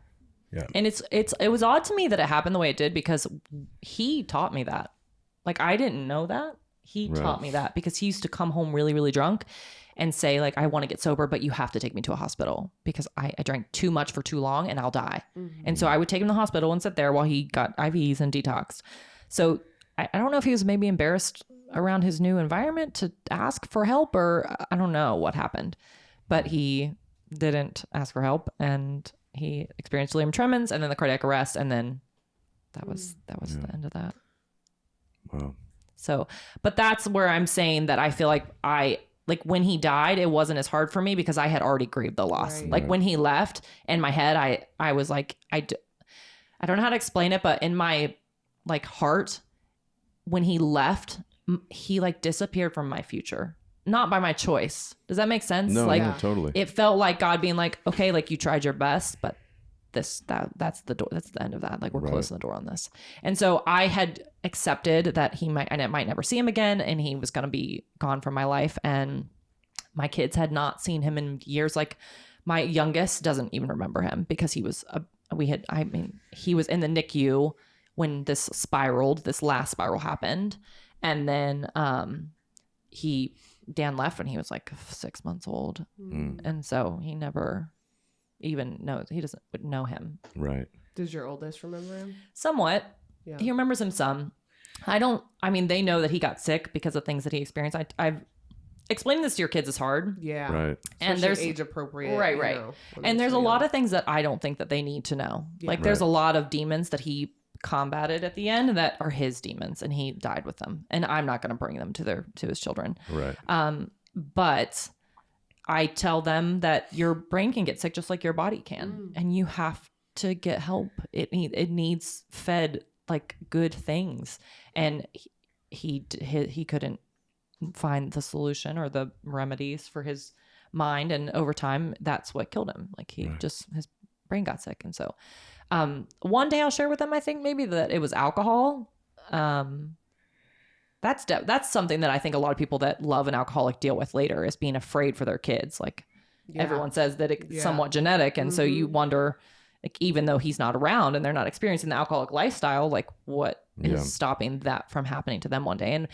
Yeah. And it was odd to me that it happened the way it did because he taught me that. Like, I didn't know that. He taught me that because he used to come home really, really drunk and say like, I want to get sober, but you have to take me to a hospital because I drank too much for too long and I'll die. And so I would take him to the hospital and sit there while he got IVs and detoxed. So I don't know if he was maybe embarrassed around his new environment to ask for help, or I don't know what happened, but he didn't ask for help and he experienced delirium tremens and then the cardiac arrest. And then that was the end of that. Wow. So, but that's where I'm saying that I feel like when he died, it wasn't as hard for me because I had already grieved the loss. Right. Like when he left, in my head, I was like, I don't know how to explain it, but in my like heart, when he left, he like disappeared from my future, not by my choice. Does that make sense? No, like no, totally. it felt like God being like, okay, like you tried your best, but that's the door. That's the end of that. Like we're closing the door on this. And so I had accepted that I might never see him again and he was going to be gone from my life. And my kids had not seen him in years. Like my youngest doesn't even remember him because he was, he was in the NICU when this last spiral happened. And then, Dan left when he was like 6 months old. And so he never even knows, he doesn't know him. Right. Does your oldest remember him? Somewhat. Yeah. He remembers him some. They know that he got sick because of things that he experienced. I've explaining this to your kids is hard. Yeah. Right. And Especially there's age appropriate. right. And there's a lot of things that I don't think that they need to know. Yeah. Like there's a lot of demons that he combated at the end that are his demons and he died with them. And I'm not going to bring them to his children. Right. But I tell them that your brain can get sick just like your body can, and you have to get help. It needs fed like good things, and he couldn't find the solution or the remedies for his mind, and over time, that's what killed him. Like his brain got sick, and so one day I'll share with them. I think maybe that it was alcohol. That's something that I think a lot of people that love an alcoholic deal with later is being afraid for their kids. Like everyone says that it's somewhat genetic. And so you wonder, like, even though he's not around and they're not experiencing the alcoholic lifestyle, like what is stopping that from happening to them one day? And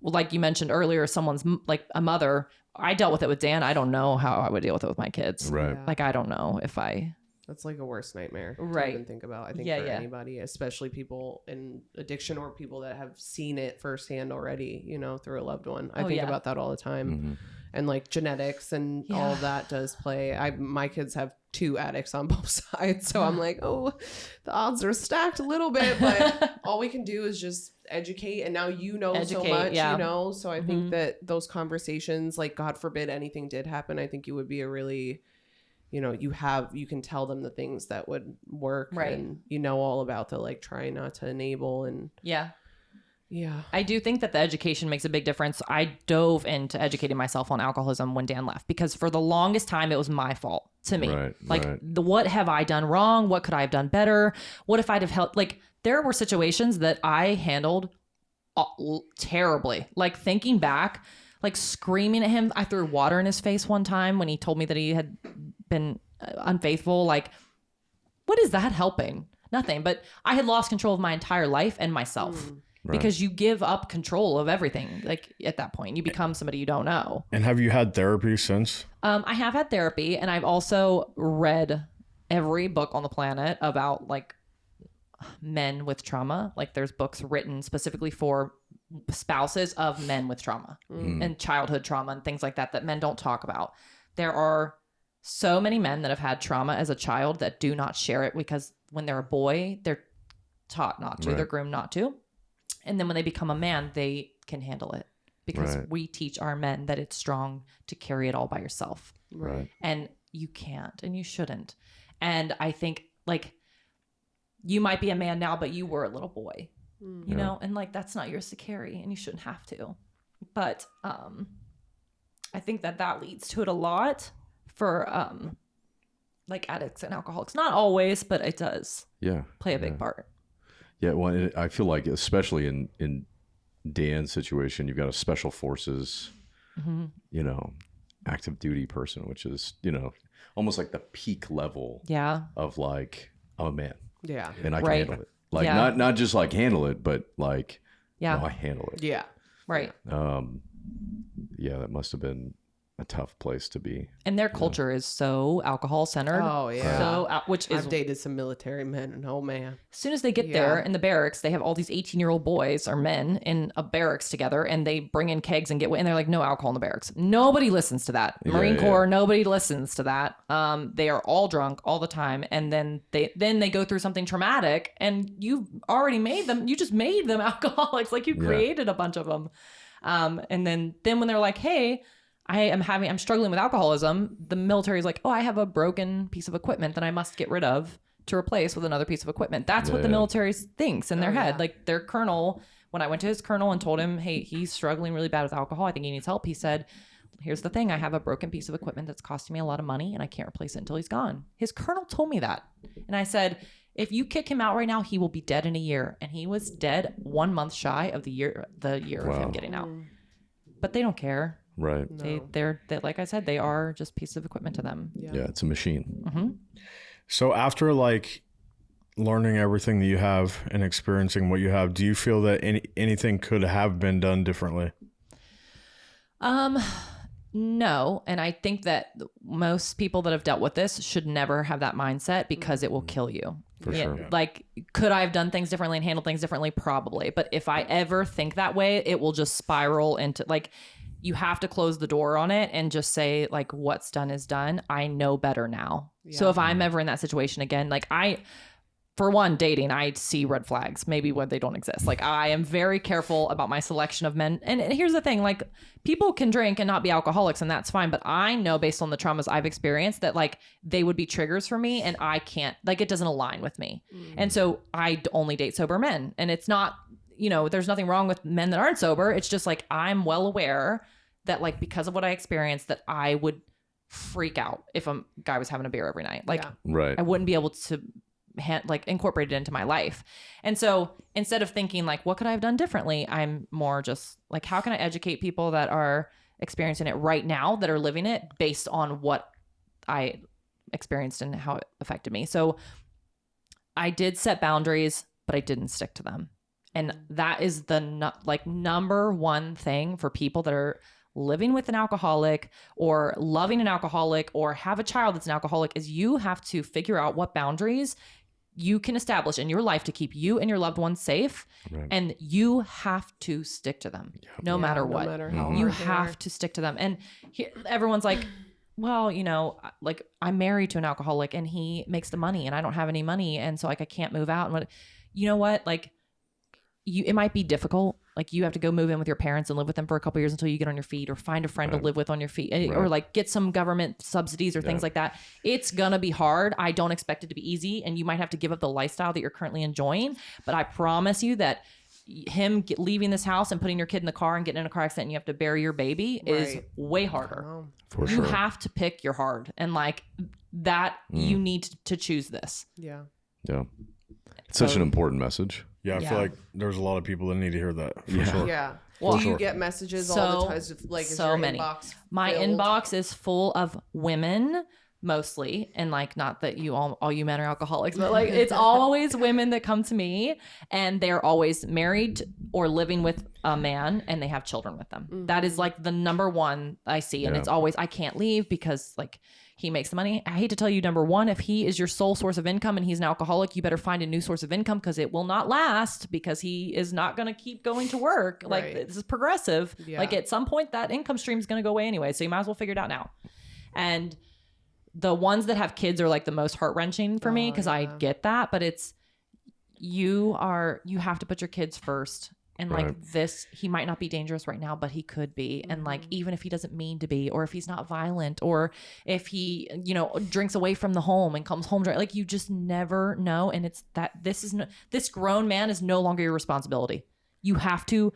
like you mentioned earlier, someone's like a mother, I dealt with it with Dan. I don't know how I would deal with it with my kids. Right. Yeah. Like, I don't know if That's like a worst nightmare to Right. even think about, I think, for anybody, especially people in addiction or people that have seen it firsthand already, through a loved one. I think about that all the time. Mm-hmm. And like genetics and all of that does play. My kids have 2 addicts on both sides. So I'm like, oh, the odds are stacked a little bit, but all we can do is just educate. And now so much, So I think that those conversations, like God forbid anything did happen, I think you would be a really... you can tell them the things that would work, right? And all about the like trying not to enable and yeah. I do think that the education makes a big difference. I dove into educating myself on alcoholism when Dan left because for the longest time it was my fault to me. Right, what have I done wrong? What could I have done better? What if I'd have helped? Like there were situations that I handled terribly. Like thinking back, like screaming at him. I threw water in his face one time when he told me that he had been unfaithful. Like, what is that helping? Nothing. But I had lost control of my entire life and myself. because you give up control of everything. Like at that point, you become somebody you don't know. And have you had therapy since? I have had therapy, and I've also read every book on the planet about like men with trauma. Like there's books written specifically for spouses of men with trauma and childhood trauma and things like that that men don't talk about. There are so many men that have had trauma as a child that do not share it because when they're a boy, they're taught not to, they're groomed not to. And then when they become a man, they can handle it because we teach our men that it's strong to carry it all by yourself. Right. And you can't and you shouldn't. And I think like you might be a man now, but you were a little boy, you know, and like that's not yours to carry and you shouldn't have to. But I think that leads to it a lot for like addicts and alcoholics. Not always, but it does play a big part. Yeah, well, I feel like especially in Dan's situation, you've got a special forces, you know, active duty person, which is, you know, almost like the peak level of like, I'm a man. Yeah. And I can handle it. Like not just like handle it, but like, no, I handle it. Yeah. Right. Yeah, that must have been a tough place to be. And their culture is so alcohol centered. Oh yeah. So which is I've dated some military men, and oh man. As soon as they get there in the barracks, they have all these 18-year-old boys or men in a barracks together, and they bring in kegs and and they're like, no alcohol in the barracks. Nobody listens to that. Marine Corps, nobody listens to that. They are all drunk all the time, and then they go through something traumatic, and you've already made them. You just made them alcoholics, like you created a bunch of them. And then when they're like, hey, I'm struggling with alcoholism, the military is like, oh, I have a broken piece of equipment that I must get rid of to replace with another piece of equipment. That's what the military thinks in their head. Like their colonel, when I went to his colonel and told him, hey, he's struggling really bad with alcohol, I think he needs help. He said, here's the thing. I have a broken piece of equipment that's costing me a lot of money and I can't replace it until he's gone. His colonel told me that. And I said, if you kick him out right now, he will be dead in a year. And he was dead 1 month shy of the year of him getting out. But they don't care. Right. No. They're like I said, they are just pieces of equipment to them. Yeah, it's a machine. So after like learning everything that you have and experiencing what you have, do you feel that anything could have been done differently? No. And I think that most people that have dealt with this should never have that mindset because it will kill you. For sure. Yeah. Like, could I have done things differently and handled things differently? Probably. But if I ever think that way, it will just spiral into like, you have to close the door on it and just say like, what's done is done. I know better now. Yeah. So if I'm ever in that situation again, like for one, dating, I see red flags, maybe when they don't exist. Like I am very careful about my selection of men. And here's the thing, like people can drink and not be alcoholics and that's fine. But I know based on the traumas I've experienced that like they would be triggers for me and I can't, like it doesn't align with me. And so I only date sober men. And it's not, you know, there's nothing wrong with men that aren't sober. It's just like, I'm well aware that like, because of what I experienced, that I would freak out if a guy was having a beer every night. Like I wouldn't be able to like incorporate it into my life. And so instead of thinking like, what could I have done differently? I'm more just like, how can I educate people that are experiencing it right now, that are living it based on what I experienced and how it affected me. So I did set boundaries, but I didn't stick to them. And that is the number one thing for people that are living with an alcoholic or loving an alcoholic or have a child that's an alcoholic is you have to figure out what boundaries you can establish in your life to keep you and your loved ones safe. Right. And you have to stick to them no matter what. No matter how you have to stick to them. And everyone's like, well, you know, like I'm married to an alcoholic and he makes the money and I don't have any money. And so like, I can't move out. And you know what? Like it might be difficult. Like you have to go move in with your parents and live with them for a couple years until you get on your feet or find a friend to live with on your feet or like get some government subsidies or things like that. It's going to be hard. I don't expect it to be easy. And you might have to give up the lifestyle that you're currently enjoying. But I promise you that him leaving this house and putting your kid in the car and getting in a car accident and you have to bury your baby is way harder. For sure. You have to pick your hard and like that you need to choose this. Yeah. It's such an important message. Yeah, I feel like there's a lot of people that need to hear that. For sure. Yeah. Well, do you get messages all the time? Like, so many. Inbox my inbox is full of women mostly, and like, not that you all you men are alcoholics, but like it's always women that come to me, and they're always married or living with a man, and they have children with them. That is like the number one I see, and it's always, I can't leave because like he makes the money. I hate to tell you, number one, if he is your sole source of income and he's an alcoholic, you better find a new source of income, because it will not last, because he is not going to keep going to work. Like, this is progressive. Like, at some point that income stream is going to go away anyway, so you might as well figure it out now. And the ones that have kids are like the most heart-wrenching for me, because I get that, but it's, you have to put your kids first. And like this, he might not be dangerous right now, but he could be. And like, even if he doesn't mean to be, or if he's not violent, or if he, you know, drinks away from the home and comes home dry, like, you just never know. And it's that this grown man is no longer your responsibility. You have to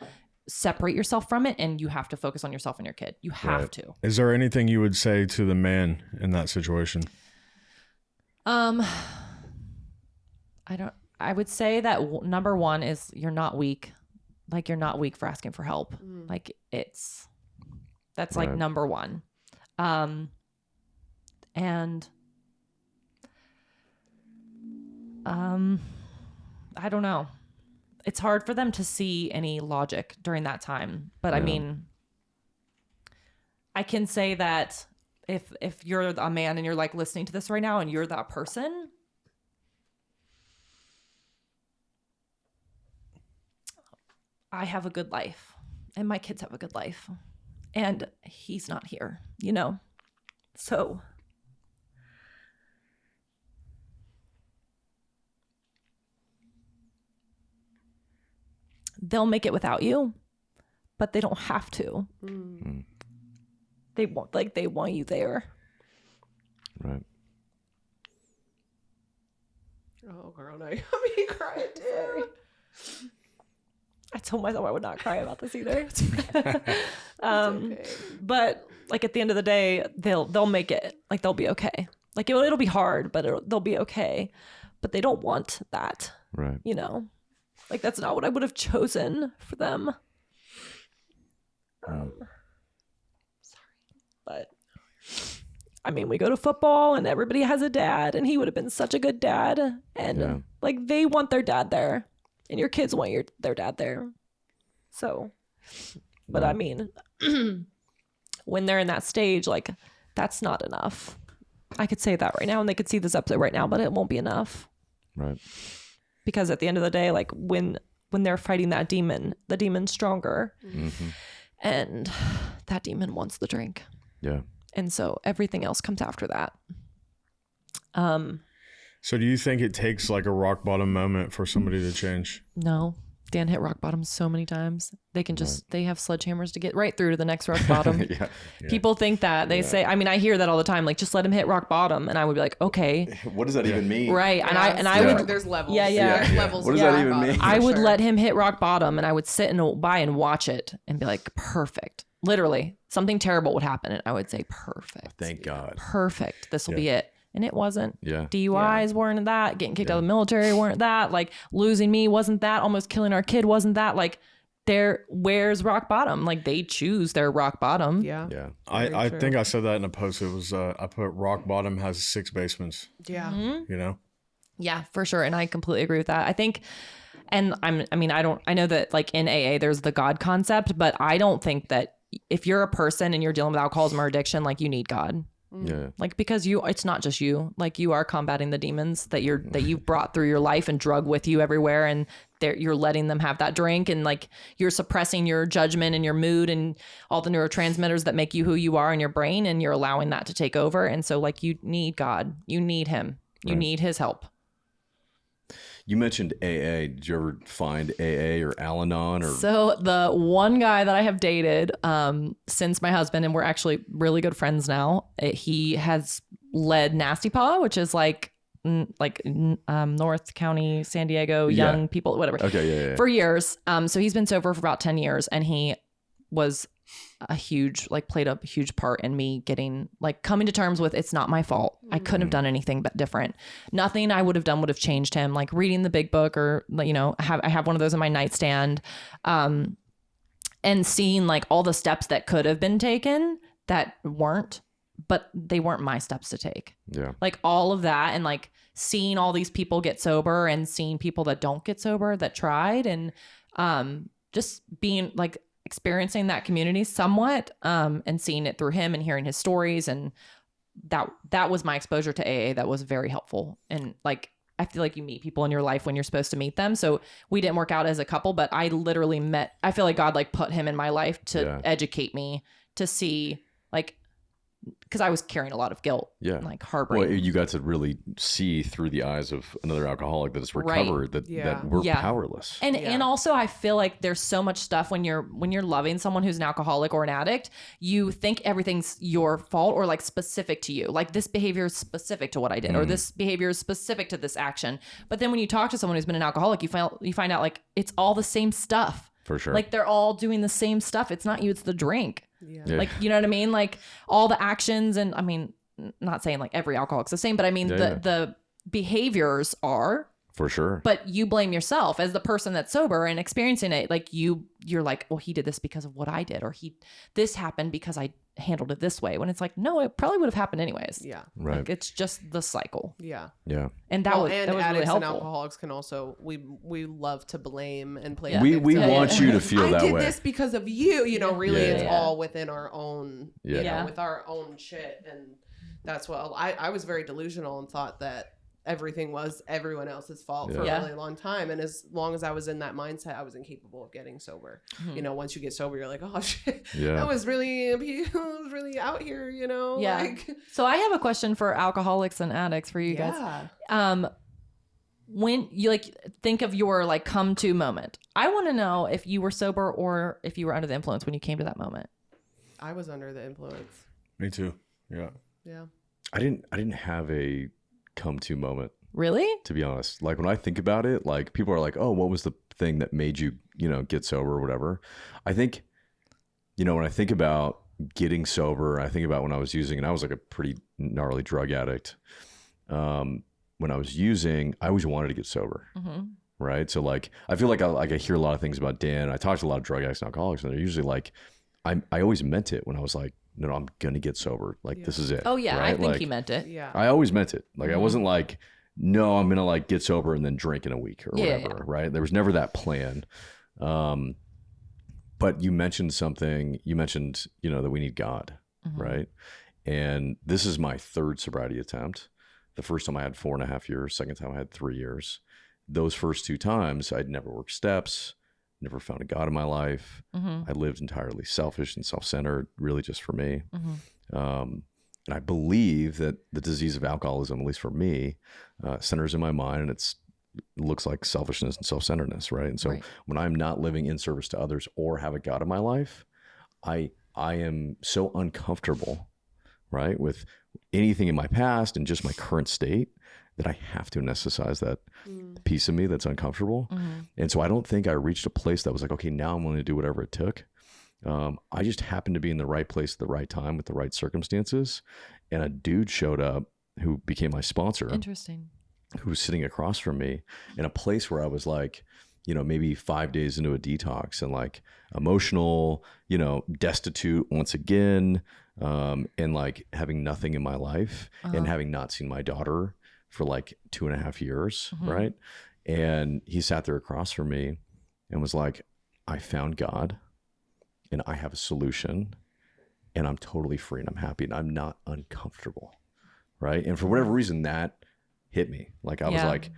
separate yourself from it, and you have to focus on yourself and your kid. You have to. Is there anything you would say to the man in that situation? I would say that number one is, you're not weak. Like, you're not weak for asking for help. Like, that's like number one. And I don't know. It's hard for them to see any logic during that time. But I mean, I can say that if you're a man and you're like listening to this right now and you're that person, I have a good life and my kids have a good life, and he's not here, you know? So they'll make it without you, but they don't have to. They want you there. Right. Oh, girl, now you got me crying too. I told myself I would not cry about this either. Okay. But like, at the end of the day, they'll make it. Like, they'll be okay. Like, it'll be hard, but they'll be okay. But they don't want that. Right. You know, like, that's not what I would have chosen for them. Sorry, but I mean, we go to football and everybody has a dad, and he would have been such a good dad. And like, they want their dad there. And your kids want their dad there. So, but I mean, when they're in that stage, like, that's not enough. I could say that right now, and they could see this episode right now, but it won't be enough. Right. Because at the end of the day, like, when they're fighting that demon, the demon's stronger. And that demon wants the drink. Yeah. And so everything else comes after that. So do you think it takes like a rock bottom moment for somebody to change? No. Dan hit rock bottom so many times. They can just, they have sledgehammers to get right through to the next rock bottom. People think that. They say, I mean, I hear that all the time, like, just let him hit rock bottom. And I would be like, okay. What does that even mean? Right. And I would, there's levels. There's levels. What does that even mean? I would let him hit rock bottom, and I would sit by and watch it and be like, perfect. Literally, something terrible would happen, and I would say, perfect. Thank God. Perfect. This will be it. And it wasn't. DUIs weren't that. Getting kicked out of the military weren't that. Like, losing me wasn't that. Almost killing our kid wasn't that. Like, where's rock bottom? Like, they choose their rock bottom. I think I said that in a post. It was I put rock bottom has 6 basements. You know. Yeah, for sure. And I completely agree with that. I think, and I know that, like, in AA there's the God concept, but I don't think that if you're a person and you're dealing with alcoholism or addiction, like, you need God. Like, because it's not just you, like, you are combating the demons that you've brought through your life and drug with you everywhere, and you're letting them have that drink, and like, you're suppressing your judgment and your mood and all the neurotransmitters that make you who you are in your brain, and you're allowing that to take over. And so, like, you need God, you need him, you need his help. You mentioned AA. Did you ever find AA or Al-Anon? So the one guy that I have dated since my husband, and we're actually really good friends now, he has led Nasty Paw, which is like North County, San Diego, young people, whatever. Okay, for years. So he's been sober for about 10 years, and he was played a huge part in me getting, like, coming to terms with, it's not my fault. I couldn't have done anything but different. Nothing I would have done would have changed him. Like, reading the big book, or, you know, I have one of those in my nightstand, and seeing, like, all the steps that could have been taken that weren't, but they weren't my steps to take. Yeah. Like all of that, and like seeing all these people get sober and seeing people that don't get sober that tried, and just being like experiencing that community somewhat, and seeing it through him and hearing his stories, and that was my exposure to AA. That was very helpful. And like I feel like you meet people in your life when you're supposed to meet them. So we didn't work out as a couple, but I literally I feel like God like put him in my life to educate me, to see like, because I was carrying a lot of guilt, and like heartbreak. Well, you got to really see through the eyes of another alcoholic that has recovered, that we're powerless. And also I feel like there's so much stuff when you're loving someone who's an alcoholic or an addict, you think everything's your fault or like specific to you. Like this behavior is specific to what I did, or this behavior is specific to this action. But then when you talk to someone who's been an alcoholic, you find out like it's all the same stuff. For sure. Like they're all doing the same stuff. It's not you, it's the drink. Yeah. Like, you know what I mean? Like all the actions, and I mean, not saying like every alcoholic's the same, but I mean, the behaviors are. For sure. But you blame yourself as the person that's sober and experiencing it. Like you're like, well, he did this because of what I did, or this happened because I handled it this way. When it's like, no, it probably would have happened anyways. Yeah. Right. Like it's just the cycle. Yeah. Yeah. And that was addicts really helpful. and alcoholics can also, we love to blame and play. We victim. want you to feel that I did way. this because of you. You know, really, it's Yeah. all within our own. Yeah. You know, with our own shit, and that's what I was very delusional and thought that everything was everyone else's fault for a really long time. And as long as I was in that mindset, I was incapable of getting sober. You know, once you get sober, you're like, oh shit, I was really out here, you know? Yeah. Like, so I have a question for alcoholics and addicts for you guys. When you like think of your like come to moment, I want to know if you were sober or if you were under the influence when you came to that moment. I was under the influence. Me too. Yeah. Yeah. I didn't have a come to moment, Really? to be honest. Like when I think about it, like people are like, oh, what was the thing that made you, get sober or whatever? I think, when I think about getting sober, I think about when I was using, and I was like a pretty gnarly drug addict. When I was using, I always wanted to get sober. Right. So like, I feel like I hear a lot of things about Dan. I talk to a lot of drug addicts and alcoholics, and they're usually like, I always meant it when I was like, no, I'm going to get sober. Like, this is it. Oh yeah. Right? I think like, he meant it. Yeah. I always meant it. Like, I wasn't like, no, I'm going to like get sober and then drink in a week or whatever. Right. There was never that plan. But you mentioned something, that we need God. Right. And this is my third sobriety attempt. The first time I had 4.5 years. Second time I had 3 years. Those first two times I'd never worked steps, never found a God in my life. I lived entirely selfish and self-centered, really just for me. And I believe that the disease of alcoholism, at least for me, centers in my mind, and it looks like selfishness and self-centeredness, right? And so when I'm not living in service to others or have a God in my life, I am so uncomfortable, right, with anything in my past and just my current state that I have to anesthetize that piece of me that's uncomfortable. And so I don't think I reached a place that was like, okay, now I'm going to do whatever it took. I just happened to be in the right place at the right time with the right circumstances. And a dude showed up who became my sponsor. Interesting. Who was sitting across from me in a place where I was like, maybe 5 days into a detox and like emotional, destitute once again, and like having nothing in my life and having not seen my daughter for like 2.5 years. Right. And he sat there across from me and was like, I found God and I have a solution and I'm totally free and I'm happy and I'm not uncomfortable. Right. And for whatever reason that hit me. Like I was like,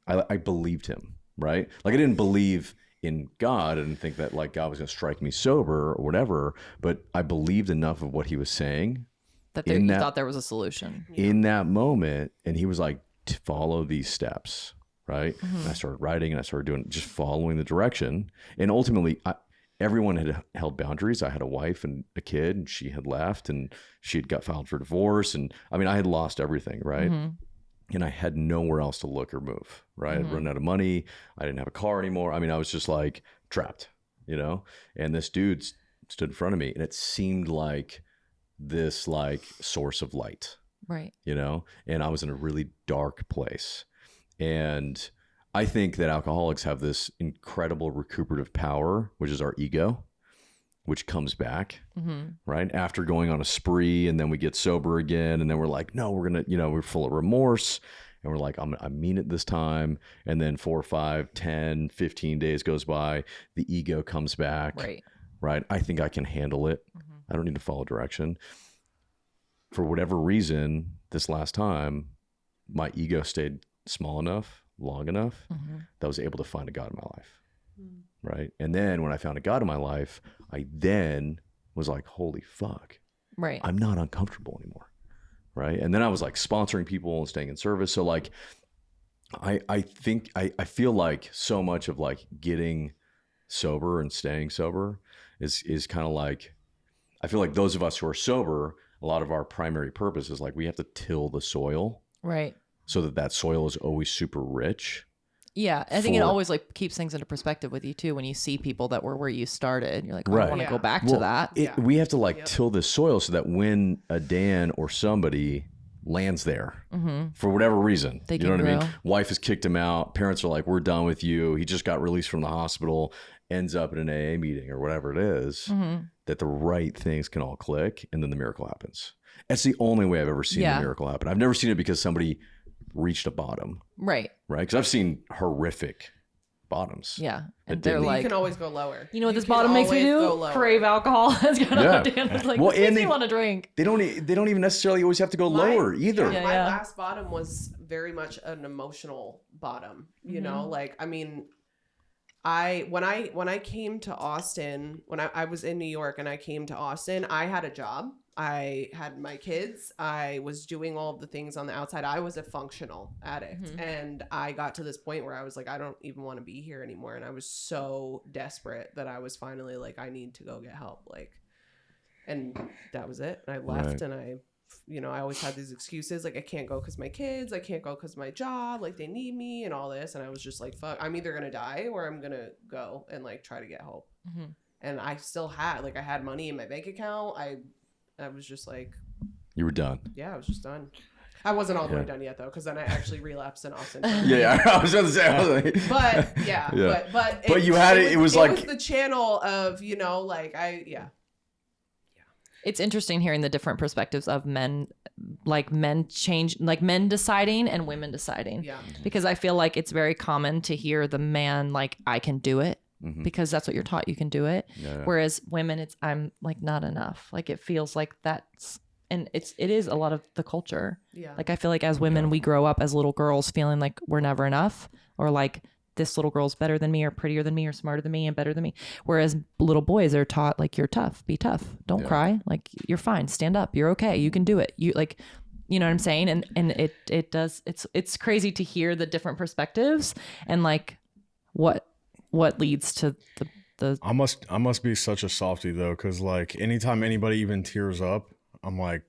I believed him. Right. Like I didn't believe in God. I didn't think that like God was going to strike me sober or whatever, but I believed enough of what he was saying. That you thought there was a solution. In that moment. And he was like, to follow these steps. Right. And I started writing and I started just following the direction. And ultimately, everyone had held boundaries. I had a wife and a kid and she had left and she had got filed for divorce. And I mean, I had lost everything. Right. And I had nowhere else to look or move, right? I'd run out of money. I didn't have a car anymore. I mean, I was just like trapped, and this dude stood in front of me and it seemed like this like source of light, right? And I was in a really dark place. And I think that alcoholics have this incredible recuperative power, which is our ego. which comes back, right? After going on a spree, and then we get sober again, and then we're like, no, we're going to, we're full of remorse, and we're like, I mean it this time. And then 4, 5, 10, 15 days goes by, the ego comes back, right? I think I can handle it. I don't need to follow direction. For whatever reason, this last time, my ego stayed small enough, long enough, that I was able to find a God in my life. Right. And then when I found a God in my life, I then was like, holy fuck. Right. I'm not uncomfortable anymore. Right. And then I was like sponsoring people and staying in service. So like, I think I feel like so much of like getting sober and staying sober is kind of like, I feel like those of us who are sober, a lot of our primary purpose is like, we have to till the soil. Right. So that soil is always super rich. Yeah, I think it always like keeps things into perspective with you too. When you see people that were where you started, you're like, oh, I want to go back to that. We have to like till this soil so that when a Dan or somebody lands there for whatever reason, you know what I mean? Wife has kicked him out. Parents are like, we're done with you. He just got released from the hospital, ends up in an AA meeting or whatever it is, that the right things can all click, and then the miracle happens. That's the only way I've ever seen the miracle happen. I've never seen it because somebody reached a bottom. Right. Because I've seen horrific bottoms. Yeah. And they're like, you can always go lower. You know what this bottom makes me do? Crave alcohol. It's gonna Dan like, well, and they want to drink. They don't even necessarily always have to go lower either. Yeah, my last bottom was very much an emotional bottom. You know, like, I mean, when I came to Austin, when I was in New York and I came to Austin, I had a job. I had my kids. I was doing all of the things on the outside. I was a functional addict. And I got to this point where I was like, I don't even want to be here anymore. And I was so desperate that I was finally like, I need to go get help. Like, and that was it. And I left and I always had these excuses. Like, I can't go because my kids, I can't go because my job, like they need me and all this. And I was just like, fuck, I'm either going to die or I'm going to go and like try to get help. And I still had, like, I had money in my bank account. I was just like, you were done. Yeah, I was just done. I wasn't all the way done yet though, because then I actually relapsed in Austin. I was going to say, but you had it. It was like the channel of It's interesting hearing the different perspectives of men deciding and women deciding. Yeah, because I feel like it's very common to hear the man like, I can do it. Because that's what you're taught, you can do it. Whereas women, it's I'm like not enough. Like it feels like that's, and it is a lot of the culture. Like I feel like as women, we grow up as little girls feeling like we're never enough, or like this little girl's better than me, or prettier than me, or smarter than me, and better than me. Whereas little boys are taught like, you're tough, be tough, don't cry, like you're fine, stand up, you're okay, you can do it. You like, you know what I'm saying? And it does. It's crazy to hear the different perspectives and like what leads to the I must be such a softie though, because like anytime anybody even tears up, I'm like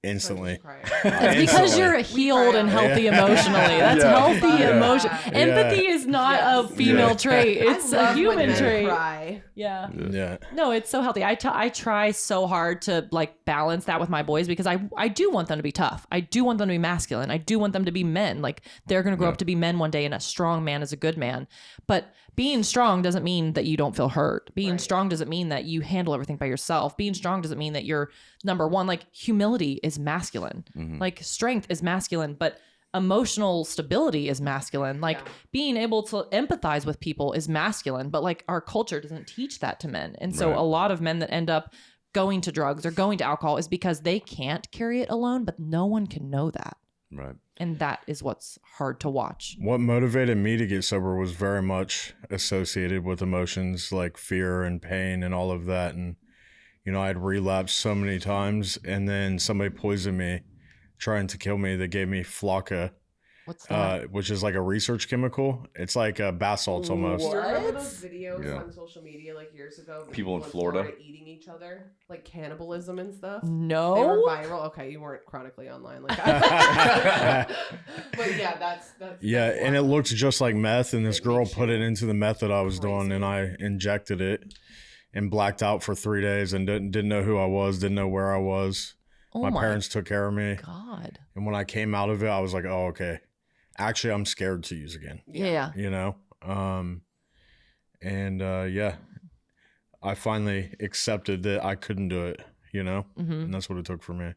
instantly. It's because you're healed and healthy emotionally. That's healthy emotion. Empathy is not a female trait. It's a human trait. Yeah. No, it's so healthy. I try so hard to like balance that with my boys, because I do want them to be tough. I do want them to be masculine. I do want them to be men. Like they're going to grow up to be men one day, and a strong man is a good man. But being strong doesn't mean that you don't feel hurt. Being strong doesn't mean that you handle everything by yourself. Being strong doesn't mean that you're number one. Like humility is masculine. Like strength is masculine, but emotional stability is masculine. Like being able to empathize with people is masculine, but like our culture doesn't teach that to men. And so a lot of men that end up going to drugs or going to alcohol is because they can't carry it alone, but no one can know that. Right. And that is what's hard to watch. What motivated me to get sober was very much associated with emotions like fear and pain and all of that. And, I'd relapsed so many times, and then somebody poisoned me trying to kill me. They gave me Flocka. What's that? Which is like a research chemical. It's like bath salts almost. Do you remember those videos on social media like years ago? People in Florida eating each other, like cannibalism and stuff. No, they were viral. Okay, you weren't chronically online like that. But yeah, that's and it looked just like meth. And this girl put it into the meth that I was doing, and I injected it and blacked out for 3 days and didn't know who I was, didn't know where I was. My parents took care of me. God. And when I came out of it, I was like, oh, okay. Actually, I'm scared to use again. Yeah. I finally accepted that I couldn't do it, you know? And that's what it took for me.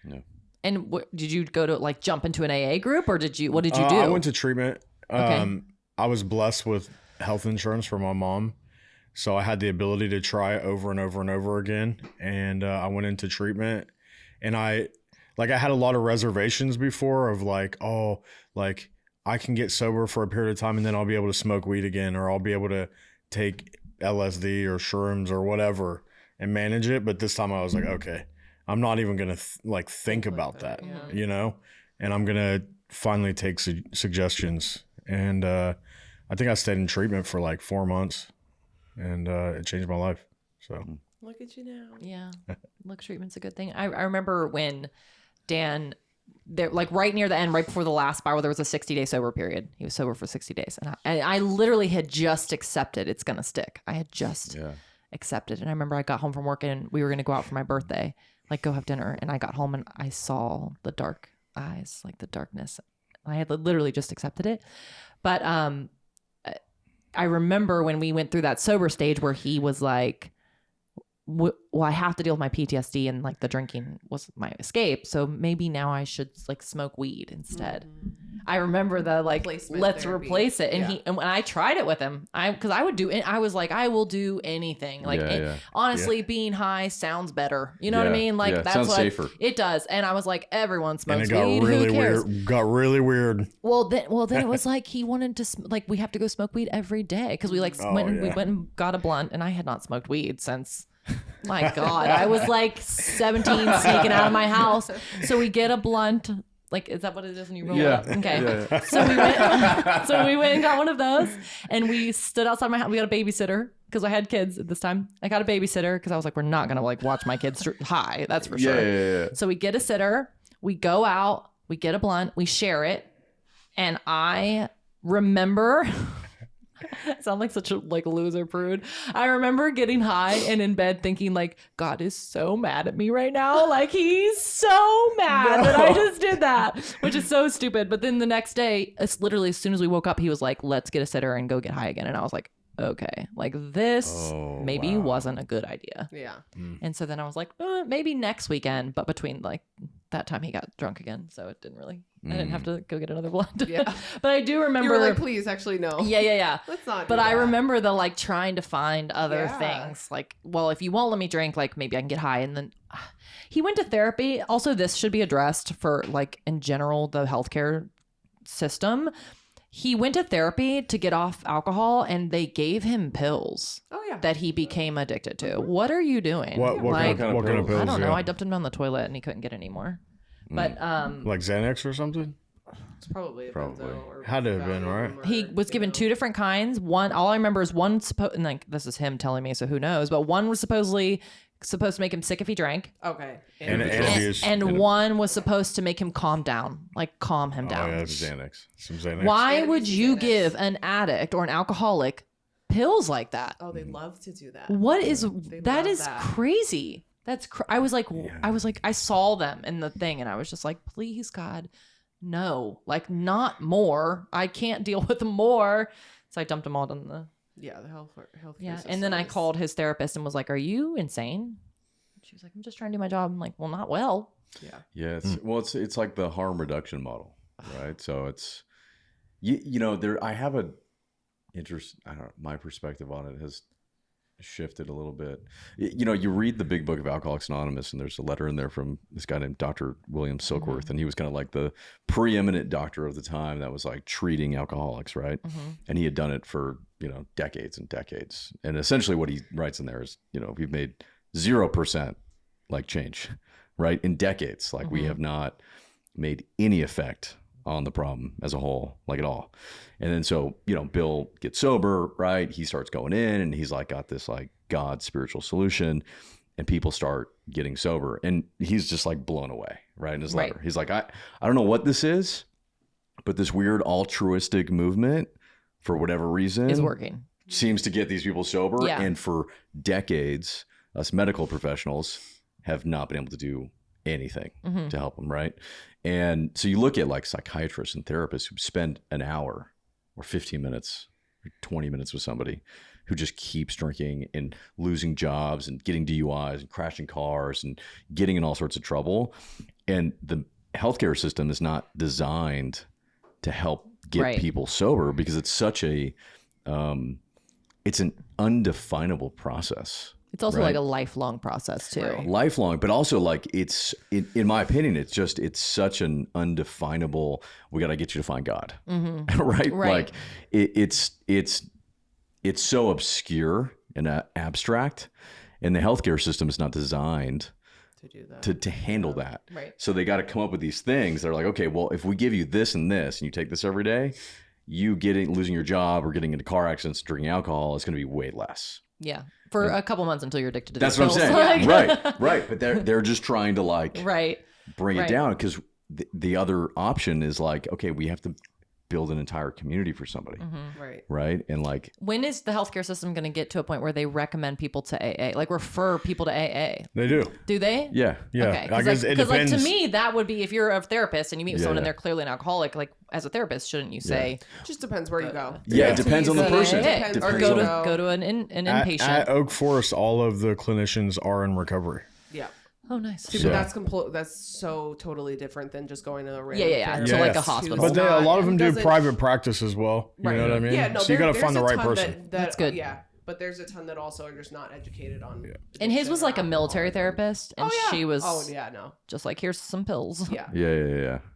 Yeah. And did you go to like jump into an AA group, or what did you do? I went to treatment. Okay. I was blessed with health insurance for my mom. So I had the ability to try over and over and over again. And I went into treatment, and I had a lot of reservations before of like, oh, like I can get sober for a period of time and then I'll be able to smoke weed again, or I'll be able to take LSD or shrooms or whatever and manage it. But this time I was like, okay, I'm not even going to think about that, you know, and I'm going to finally take suggestions. And I think I stayed in treatment for like 4 months, and it changed my life. So look at you now. Yeah. Look, treatment's a good thing. I remember when Dan, there, like right near the end, right before the last spiral, there was a 60-day sober period. He was sober for 60 days. And I literally had just accepted it's going to stick. I had just accepted. And I remember I got home from work and we were going to go out for my birthday, like go have dinner. And I got home and I saw the dark eyes, like the darkness. I had literally just accepted it. But I remember when we went through that sober stage where he was like, well, I have to deal with my PTSD, and like the drinking was my escape. So maybe now I should like smoke weed instead. I remember the like, let's therapy. replace it. And and when I tried it with him, because I would do it, I was like, I will do anything. Like honestly, being high sounds better. You know what I mean? Like that's sounds what safer. It does. And I was like, everyone smokes and it got weed. really Who cares? weird. Got really weird. Well, then it was like he wanted to like we have to go smoke weed every day because we like we went and got a blunt, and I had not smoked weed since. My God, I was like 17 sneaking out of my house. So we get a blunt. Like, is that what it is when you roll it up? Okay. Yeah. So we went and got one of those, and we stood outside my house. We got a babysitter because I had kids at this time. I got a babysitter because I was like, we're not going to like watch my kids high. That's for sure. Yeah. So we get a sitter, we go out, we get a blunt, we share it. And I remember... I sound like such a like loser prude. I remember getting high and in bed thinking like, God is so mad at me right now. Like he's so mad that I just did that, which is so stupid. But then the next day, it's literally as soon as we woke up, he was like, let's get a sitter and go get high again. And I was like, okay, like this maybe wasn't a good idea. Yeah. And so then I was like, maybe next weekend. But between like that time he got drunk again. So it didn't really, I didn't have to go get another blunt. Yeah. But I do remember. You were like, please, actually, no. Yeah. Let's not. But I remember the like trying to find other Yeah. things. Like, well, if you won't let me drink, like maybe I can get high. And then he went to therapy. Also, this should be addressed for like in general, the healthcare system. He went to therapy to get off alcohol, and they gave him pills that he became addicted to. What are you doing? What like, kind of pills? I don't know. I dumped him down the toilet and he couldn't get any more. But like Xanax or something? It's probably. Had to have been, right? he was given two different kinds. One, all I remember is one and like this is him telling me, so who knows? But one was supposed to make him sick if he drank. Okay. And one was supposed to make him calm down, like calm him down. Oh, yeah, Xanax. Some Xanax. Why Xanax would is you Xanax. give an addict or an alcoholic pills like that? Oh, they love to do that. What is that? love Is that. crazy. That's I was like, I saw them in the thing, and I was just like, please, God, no, like not more. I can't deal with more. So I dumped them all in the. Yeah, the health. Yeah, and then I called his therapist and was like, "Are you insane?" She was like, "I'm just trying to do my job." I'm like, "Well, not well." Yeah. Yeah. It's like the harm reduction model, right? So it's, you know, I have a interest. I don't know. My perspective on it has shifted a little bit. You know, you read the big book of Alcoholics Anonymous, and there's a letter in there from this guy named Dr. William Silkworth, and he was kind of like the preeminent doctor of the time that was like treating alcoholics, right? And he had done it for, you know, decades and decades. And essentially what he writes in there is, you know, we've made 0% like change, right? In decades, like we have not made any effect on the problem as a whole, like at all. And then so, you know, Bill gets sober, right? He starts going in and he's like got this like God spiritual solution, and people start getting sober, and he's just like blown away, right? In his letter. He's like, I don't know what this is, but this weird altruistic movement for whatever reason Is working. seems to get these people sober. Yeah. And for decades, us medical professionals have not been able to do anything to help them, right? And so you look at like psychiatrists and therapists who spend an hour or 15 minutes or 20 minutes with somebody who just keeps drinking and losing jobs and getting DUIs and crashing cars and getting in all sorts of trouble. And the healthcare system is not designed to help get people sober because it's such a, it's an undefinable process. It's also like a lifelong process too. Lifelong, but also like it's, in my opinion, it's such an undefinable, we got to get you to find God. Right? Like it's so obscure and abstract, and the healthcare system is not designed to do that, to handle that. Right. So they got to come up with these things. They're like, okay, well, if we give you this and this, and you take this every day, you losing your job or getting into car accidents, drinking alcohol is going to be way less. Yeah. For a couple months until you're addicted to That's these what I'm pills. saying. Right. But they're just trying to like bring it down, because the other option is like, okay, we have to build an entire community for somebody. Right. And like, when is the healthcare system going to get to a point where they recommend people to AA, like refer people to AA? They do. Do they? Yeah. Okay. I guess it depends. Like to me, that would be, if you're a therapist and you meet with someone and they're clearly an alcoholic, like as a therapist, shouldn't you say? Just depends where you go. Yeah, it depends on the person. Or go to an inpatient. At Oak Forest, all of the clinicians are in recovery. Yeah. Oh, nice. See, but that's so totally different than just going to a random therapist. To like a hospital. But a lot of them do private practice as well. You know what I mean? Yeah, no, so you got to find the right person. That's good. Yeah. But there's a ton that also are just not educated on. And his was like a military therapist, and she was just like, here's some pills. Yeah.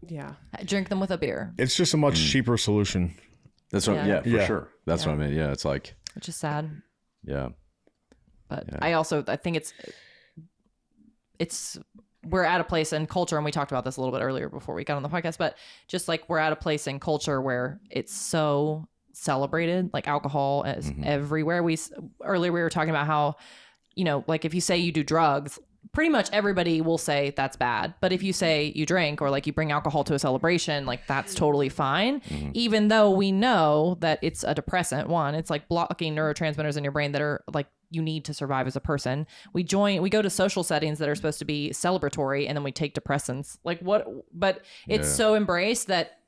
Drink them with a beer. It's just a much cheaper solution. That's what. Yeah, for sure. That's what I mean. Yeah, it's like, which is sad. Yeah. But I think it's we're at a place in culture, and we talked about this a little bit earlier before we got on the podcast, but just like we're at a place in culture where it's so celebrated, like alcohol is everywhere. Earlier we were talking about how, like if you say you do drugs, pretty much everybody will say that's bad. But if you say you drink, or like you bring alcohol to a celebration, like that's totally fine. Even though we know that it's a depressant. One, it's like blocking neurotransmitters in your brain that are like you need to survive as a person. We go to social settings that are supposed to be celebratory, and then we take depressants. Like what? But it's so embraced that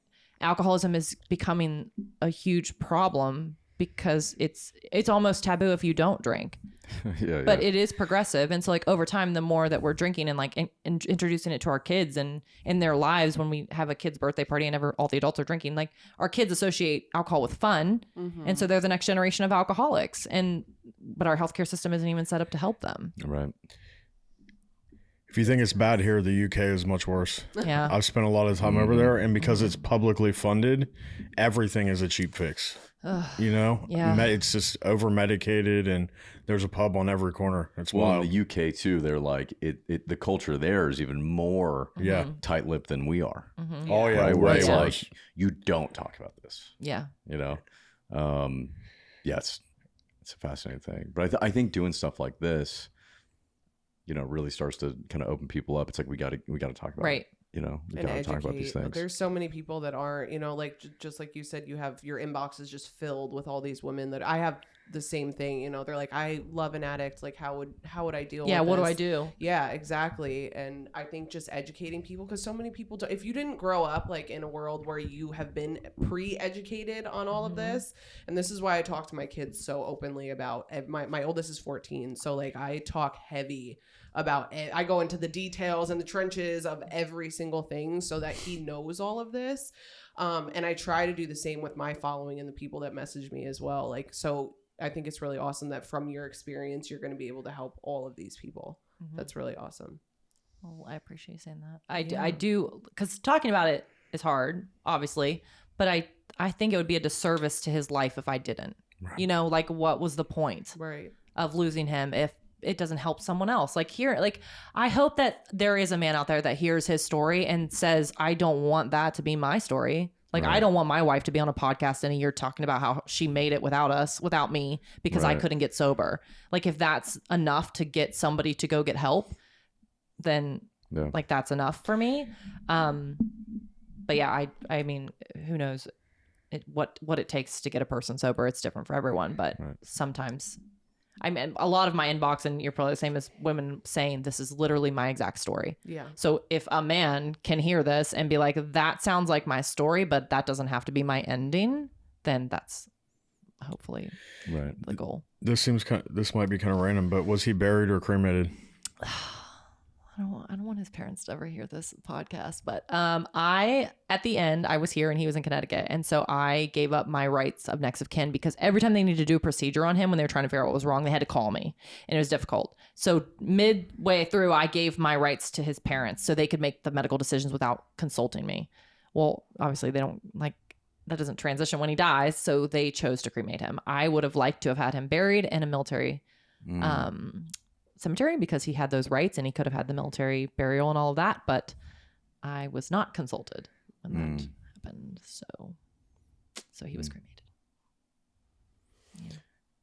alcoholism is becoming a huge problem because it's almost taboo if you don't drink. But it is progressive. And so like over time, the more that we're drinking and like introducing it to our kids and in their lives, when we have a kid's birthday party and all the adults are drinking, like our kids associate alcohol with fun. And so they're the next generation of alcoholics. But our healthcare system isn't even set up to help them. Right. If you think it's bad here, the UK is much worse. Yeah. I've spent a lot of time over there, and because it's publicly funded, everything is a cheap fix. It's just over medicated, and there's a pub on every corner. It's wild. In the UK too, they're like the culture there is even more tight-lipped than we are. Oh yeah, right? Where it's like you don't talk about this. Yeah. It's a fascinating thing. But I think doing stuff like this, really starts to kind of open people up. It's like we got to talk about it. We got to talk about these things. There's so many people that aren't, like just like you said, you have your inbox is just filled with all these women that I have the same thing. They're like, I love an addict. Like, how would I deal with what this? do I do? Yeah, exactly. And I think just educating people, because so many people if you didn't grow up like in a world where you have been pre-educated on all of this, and this is why I talk to my kids so openly about my oldest is 14, so like I talk heavy about it. I go into the details and the trenches of every single thing so that he knows all of this. And I try to do the same with my following and the people that message me as well. Like, so I think it's really awesome that from your experience, you're going to be able to help all of these people. That's really awesome. Well, I appreciate you saying that. I do, because talking about it is hard, obviously, but I think it would be a disservice to his life if I didn't. Right. Like what was the point of losing him if it doesn't help someone else? Like I hope that there is a man out there that hears his story and says, I don't want that to be my story. Like, I don't want my wife to be on a podcast in a year talking about how she made it without me, because I couldn't get sober. Like, if that's enough to get somebody to go get help, then like that's enough for me. But yeah, I mean, who knows what it takes to get a person sober. It's different for everyone, but sometimes, I mean, a lot of my inbox, and you're probably the same, as women saying this is literally my exact story. Yeah. So if a man can hear this and be like, that sounds like my story, but that doesn't have to be my ending, then that's hopefully Right. the goal. This might be kind of random, but was he buried or cremated? I don't want his parents to ever hear this podcast, but at the end, I was here and he was in Connecticut. And so I gave up my rights of next of kin because every time they needed to do a procedure on him when they were trying to figure out what was wrong, they had to call me and it was difficult. So midway through, I gave my rights to his parents so they could make the medical decisions without consulting me. Well, obviously they don't that doesn't transition when he dies. So they chose to cremate him. I would have liked to have had him buried in a military, cemetery because he had those rights and he could have had the military burial and all of that, but I was not consulted when that happened. So he was cremated. Yeah.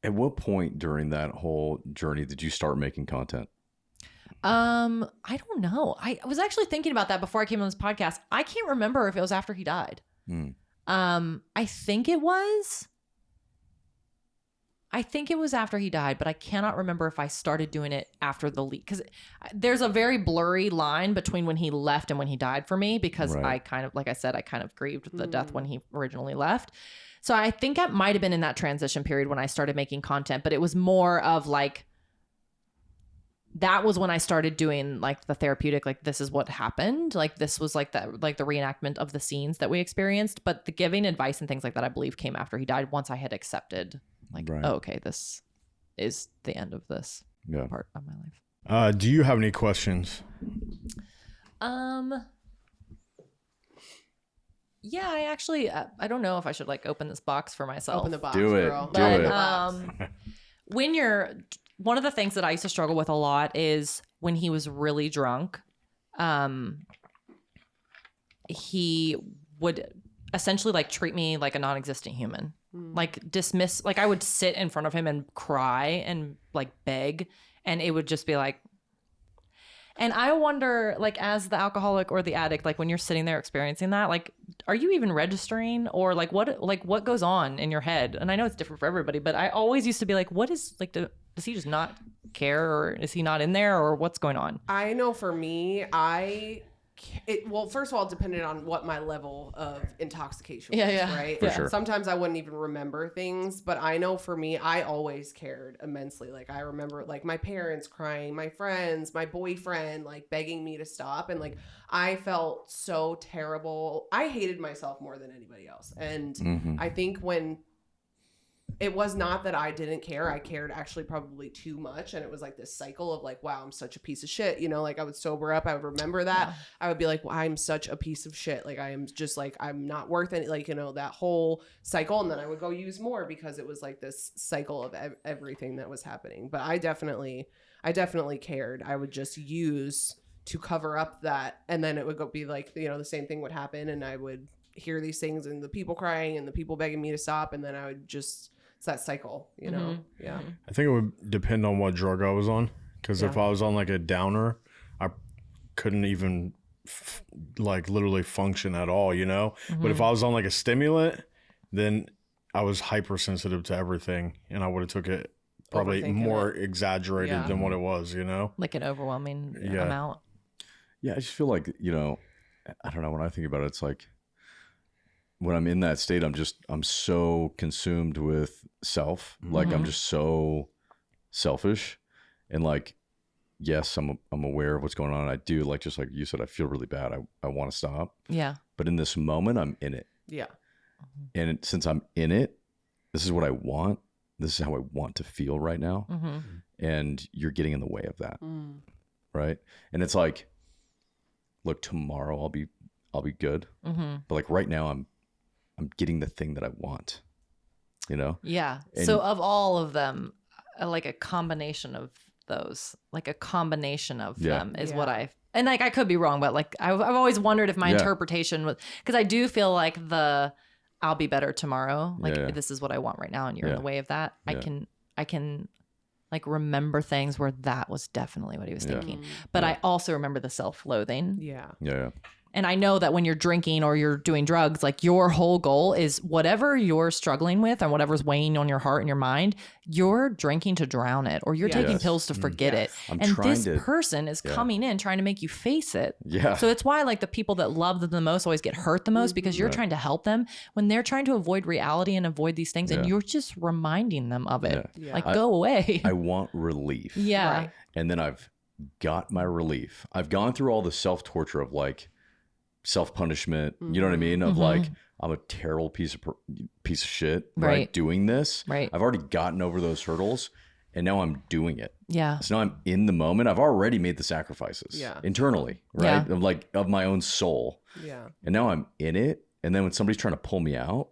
At what point during that whole journey did you start making content? I don't know. I was actually thinking about that before I came on this podcast. I can't remember if it was after he died. I think it was. After he died, but I cannot remember if I started doing it after the leak because there's a very blurry line between when he left and when he died for me because I kind of, like I said, I kind of grieved the death when he originally left. So I think it might have been in that transition period when I started making content, but it was more of like, that was when I started doing like the therapeutic, like this is what happened. Like this was like that, like the reenactment of the scenes that we experienced. But the giving advice and things like that, I believe came after he died once I had accepted like, oh, okay, this is the end of this part of my life. Do you have any questions? Yeah, I actually, I don't know if I should like open this box for myself. Open the box, Do it. girl. Do But, it. One of the things that I used to struggle with a lot is when he was really drunk, he would essentially like treat me like a non-existent human. Like dismiss, like I would sit in front of him and cry and like beg, and it would just be like, and I wonder, like, as the alcoholic or the addict, like when you're sitting there experiencing that, like, are you even registering, or like what goes on in your head? And I know it's different for everybody, but I always used to be like, what is like, does he just not care, or is he not in there, or what's going on? I know for me, well, first of all, it depended on what my level of intoxication was, right? For sure. Sometimes I wouldn't even remember things, but I know for me, I always cared immensely. Like I remember like my parents crying, my friends, my boyfriend, like begging me to stop. And like, I felt so terrible. I hated myself more than anybody else. And I think when it was not that I didn't care. I cared actually probably too much. And it was like this cycle of like, wow, I'm such a piece of shit. You know, like I would sober up. I would remember that. Yeah. I would be like, well, I'm such a piece of shit. Like I am just like, I'm not worth it. Like, you know, that whole cycle. And then I would go use more because it was like this cycle of everything that was happening. But I definitely cared. I would just use to cover up that. And then it would be like, you know, the same thing would happen. And I would hear these things and the people crying and the people begging me to stop. And then I would just... It's that cycle, you know? Yeah. I think it would depend on what drug I was on. Because if I was on like a downer, I couldn't even like literally function at all, you know? But if I was on like a stimulant, then I was hypersensitive to everything. And I would have took it probably more exaggerated than what it was, you know? Like an overwhelming amount. Yeah, I just feel like, you know, I don't know, when I think about it, it's like, when I'm in that state, I'm so consumed with self. Like I'm just so selfish, and like, yes, I'm aware of what's going on. I do, like, just like you said, I feel really bad. I want to stop. Yeah. But in this moment, I'm in it. Yeah. And since I'm in it, this is what I want. This is how I want to feel right now. And you're getting in the way of that. Right. And it's like, look, tomorrow I'll be good. But like right now I'm getting the thing that I want, you know? Yeah. And so of all of them, like a combination of those, like a combination of them is what and like, I could be wrong, but like, I've always wondered if my interpretation was, because I do feel like I'll be better tomorrow. Like this is what I want right now. And you're in the way of that. I can like remember things where that was definitely what he was thinking. But I also remember the self-loathing. Yeah. And I know that when you're drinking or you're doing drugs, like your whole goal is whatever you're struggling with and whatever's weighing on your heart and your mind, you're drinking to drown it or you're taking pills to forget it. I'm and trying this to- person is coming in trying to make you face it. Yeah. So it's why like the people that love them the most always get hurt the most because you're trying to help them when they're trying to avoid reality and avoid these things and you're just reminding them of it. Yeah. Like go away. I want relief. Yeah. Right. And then I've got my relief. I've gone through all the self-torture of like self-punishment, you know what I mean? Of like, I'm a terrible piece of shit, right? Doing this. Right. I've already gotten over those hurdles and now I'm doing it. Yeah. So now I'm in the moment. I've already made the sacrifices internally, right? Yeah. Of like, of my own soul. Yeah. And now I'm in it. And then when somebody's trying to pull me out,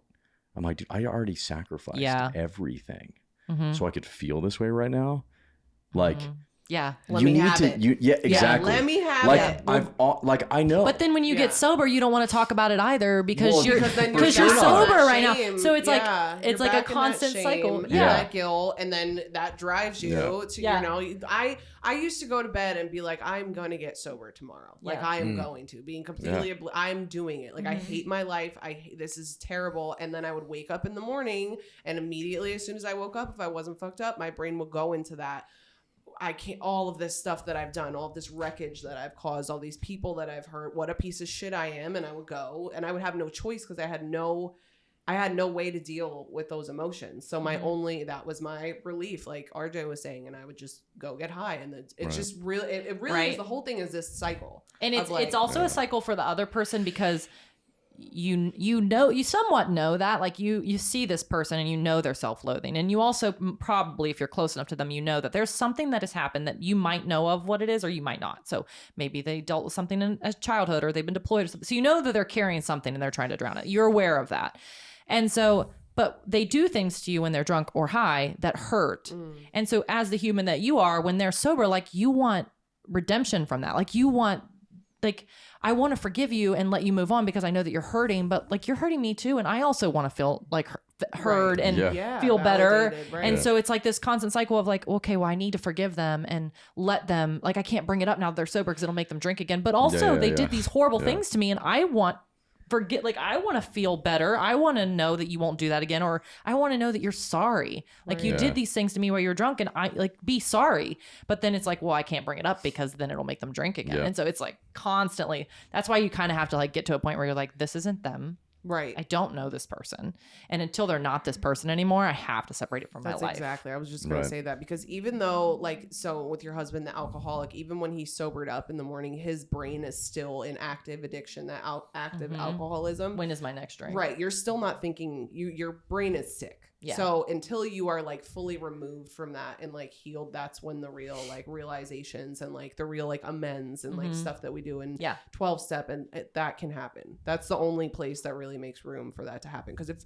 I'm like, dude, I already sacrificed everything. So I could feel this way right now. Like, Yeah. Let me have it. Exactly. Let me have like, it. I know. But then when you get sober, you don't want to talk about it either because Well, you're Because then because you're you're back in that sober right now. shame. So it's Yeah, like it's you're like a back in that constant shame cycle. and Yeah. that guilt, and then that drives you to you know. I used to go to bed and be like, I'm gonna get sober tomorrow. Like I am going to being completely. I'm doing it. Like I hate my life. This is terrible. And then I would wake up in the morning, and immediately as soon as I woke up, if I wasn't fucked up, my brain would go into that. I can't, all of this stuff that I've done, all of this wreckage that I've caused, all these people that I've hurt, what a piece of shit I am. And I would go and I would have no choice because I had no way to deal with those emotions. So that was my relief, like RJ was saying, and I would just go get high. And it's just really, it really is, the whole thing is this cycle. And it's also a cycle for the other person because you somewhat know that, like you see this person and you know they're self-loathing, and you also probably, if you're close enough to them, you know that there's something that has happened that you might know of what it is or you might not. So maybe they dealt with something in a childhood or they've been deployed or something. So you know that they're carrying something and they're trying to drown it. You're aware of that. And so, but they do things to you when they're drunk or high that hurt. And so as the human that you are, when they're sober, like you want redemption from that. Like you want, like, I want to forgive you and let you move on because I know that you're hurting, but like you're hurting me too. And I also want to feel like heard and feel better. Right. And so it's like this constant cycle of like, okay, well, I need to forgive them and let them, like, I can't bring it up now that they're sober because it'll make them drink again. But also they did these horrible things to me and I want I want to feel better. I want to know that you won't do that again. Or I want to know that you're sorry. Like you did these things to me while you were drunk and I like be sorry. But then it's like, well, I can't bring it up because then it'll make them drink again. And so it's like constantly, that's why you kind of have to like get to a point where you're like, this isn't them. Right. I don't know this person. And until they're not this person anymore, I have to separate it from my life. Exactly. I was just going to say that because even though like, so with your husband, the alcoholic, even when he's sobered up in the morning, his brain is still in active addiction, that active alcoholism. When is my next drink? Right. You're still not thinking, your brain is sick. Yeah. So until you are like fully removed from that and like healed, that's when the real like realizations and like the real like amends and like stuff that we do in 12-step and that can happen. That's the only place that really makes room for that to happen. Because if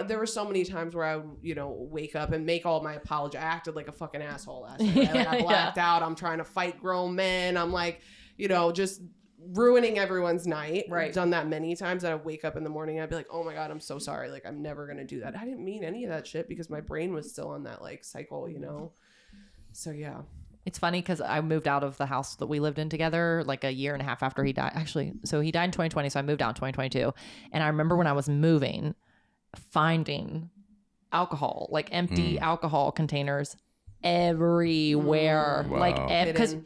there were so many times where I would, wake up and make all my apology. I acted like a fucking asshole last night. Right? Like I blacked out. I'm trying to fight grown men. I'm like, just ruining everyone's night. Right. I've done that many times that I wake up in the morning and I'd be like, oh my God, I'm so sorry. Like I'm never going to do that. I didn't mean any of that shit because my brain was still on that like cycle, So yeah. It's funny because I moved out of the house that we lived in together like a year and a half after he died. Actually, so he died in 2020. So I moved out in 2022. And I remember when I was moving, finding alcohol, like empty alcohol containers everywhere. Wow. Like because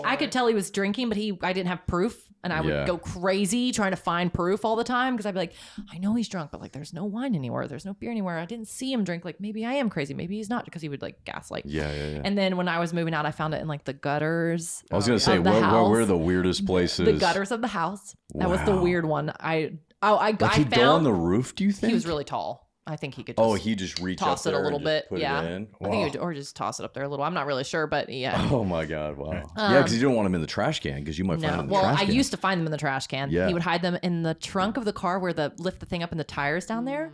I could tell he was drinking, but I didn't have proof. And I would go crazy trying to find proof all the time because I'd be like, I know he's drunk, but like there's no wine anywhere. There's no beer anywhere. I didn't see him drink. Like maybe I am crazy. Maybe he's not, because he would like gaslight. Yeah. And then when I was moving out, I found it in like the gutters. I was going to say, where are the weirdest places? The gutters of the house. That was the weird one. I he'd go on the roof, do you think? He was really tall. I think he could just he just reach toss up it there a little and bit. just put Yeah. it in? I think he would, or just toss it up there a little. I'm not really sure, but yeah. Oh my God. Wow. Yeah, because you don't want them in the trash can because you might find them in the trash can. I used to find them in the trash can. Yeah. He would hide them in the trunk of the car where lift the thing up in the tires down there.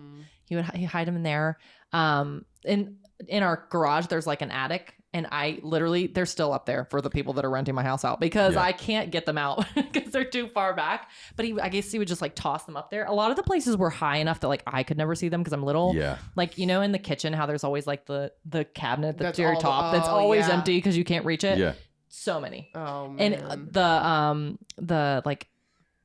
He'd hide them in there. In our garage, there's like an attic. And they're still up there for the people that are renting my house out because I can't get them out because they're too far back. But I guess he would just like toss them up there. A lot of the places were high enough that like I could never see them because I'm little. Yeah. Like, in the kitchen, how there's always like the cabinet that's your top that's always empty because you can't reach it. Yeah. So many. Oh man. And the like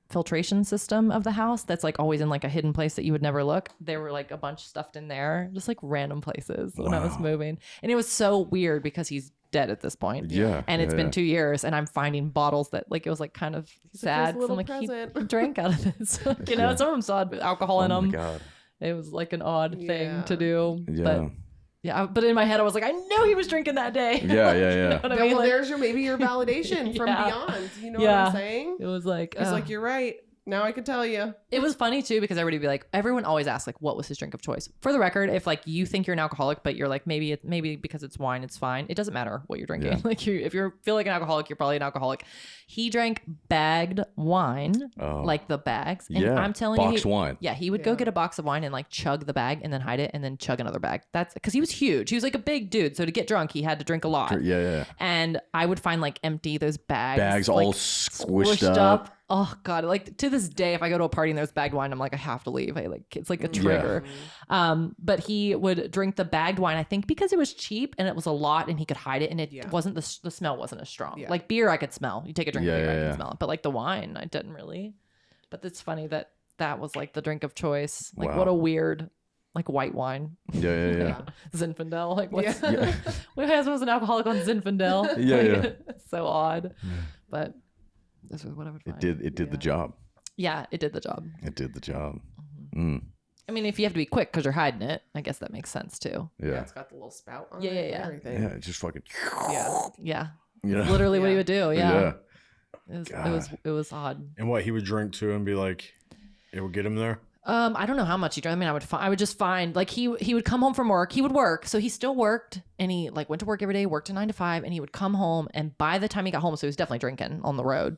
filtration system of the house that's like always in like a hidden place that you would never look. There were like a bunch stuffed in there, just like random places when I was moving. And it was so weird because he's dead at this point. Yeah. And it's been 2 years and I'm finding bottles that like, it was like kind of sad. So I'm like, he drank out of this. You know, some of them still had alcohol in them. God. It was like an odd thing to do. Yeah. But yeah, but in my head, I was like, I know he was drinking that day. Yeah, like, yeah, yeah. You know what I mean? Well, Like, there's maybe your validation from beyond. You know what I'm saying? It was like, It's like, you're right. Now I can tell you. it was funny too because everybody would be like, everyone always asks like, what was his drink of choice? For the record, if like you think you're an alcoholic, but you're like maybe because it's wine, it's fine. It doesn't matter what you're drinking. Yeah. Like if you feel like an alcoholic, you're probably an alcoholic. He drank bagged wine, like the bags. And I'm telling you, wine. Yeah, he would go get a box of wine and like chug the bag and then hide it and then chug another bag. That's because he was huge. He was like a big dude. So to get drunk, he had to drink a lot. Yeah. And I would find like empty those bags. Bags like, all squished up. Oh God. Like to this day, if I go to a party and there's bagged wine, I'm like, I have to leave. It's like a trigger. But he would drink the bagged wine, I think because it was cheap and it was a lot and he could hide it. And it wasn't, the smell wasn't as strong. Yeah. Like beer, I could smell. You take a drink of beer, I can smell it. But like the wine, I didn't really. But it's funny that was like the drink of choice. Like what a weird, like white wine. Yeah. Zinfandel. Like what's, my husband was an alcoholic on Zinfandel. Yeah. It's so odd. But this is what I would find. It did the job. Yeah, it did the job. It did the job. I mean, if you have to be quick because you're hiding it, I guess that makes sense too. Yeah. It's got the little spout on Yeah, it. yeah. Everything. Yeah, just fucking. Yeah. You know? Literally what he would do. Yeah. Yeah. It was odd. And what he would drink too and be like, it would get him there. I don't know how much he drank. I mean, I would just find like he would come home from work. He would work, so he still worked, and he like went to work every day, worked a 9 to 5, and he would come home. And by the time he got home, so he was definitely drinking on the road.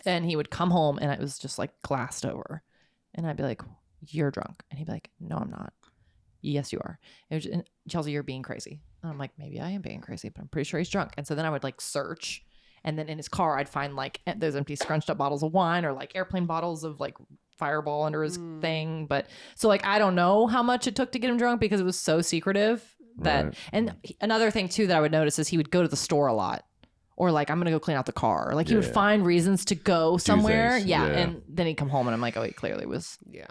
And he would come home, and it was just like glassed over, and I'd be like, "You're drunk," and he'd be like, "No, I'm not." "Yes, you are." It was just, "Chelsea, you're being crazy." And I'm like, "Maybe I am being crazy, but I'm pretty sure he's drunk." And so then I would like search. And then in his car, I'd find like those empty scrunched up bottles of wine or like airplane bottles of like Fireball under his thing. But so like, I don't know how much it took to get him drunk because it was so secretive that, and another thing too, that I would notice is he would go to the store a lot or like, I'm going to go clean out the car. Or, like he would find reasons to go somewhere. Yeah. And then he'd come home and I'm like, oh, he clearly was. Yeah.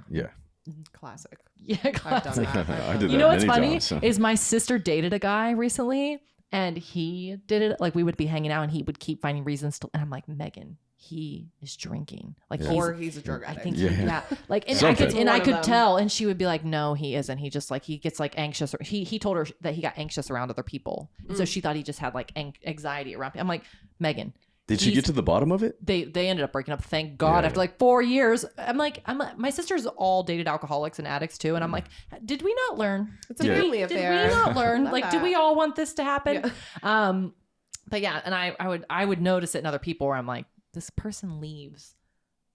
Classic. Yeah. Classic. I've done that. I did You that know what's many funny times, so. is my sister dated a guy recently. And he did it like we would be hanging out and he would keep finding reasons to, and I'm like, Megan, he is drinking. Like he's a drug I addict. think Yeah. like and Something. I could tell, and she would be like, no, he isn't. He just like he gets like anxious. Or he told her that he got anxious around other people, and so she thought he just had like anxiety around. I'm like, Megan. Did she get to the bottom of it? They ended up breaking up. Thank God. After like 4 years, I'm like, my sisters all dated alcoholics and addicts too, and I'm like, did we not learn? It's a family affair. Did we not learn? Love Like, that. do we all want this to happen? Yeah. But yeah, and I would notice it in other people where I'm like, this person leaves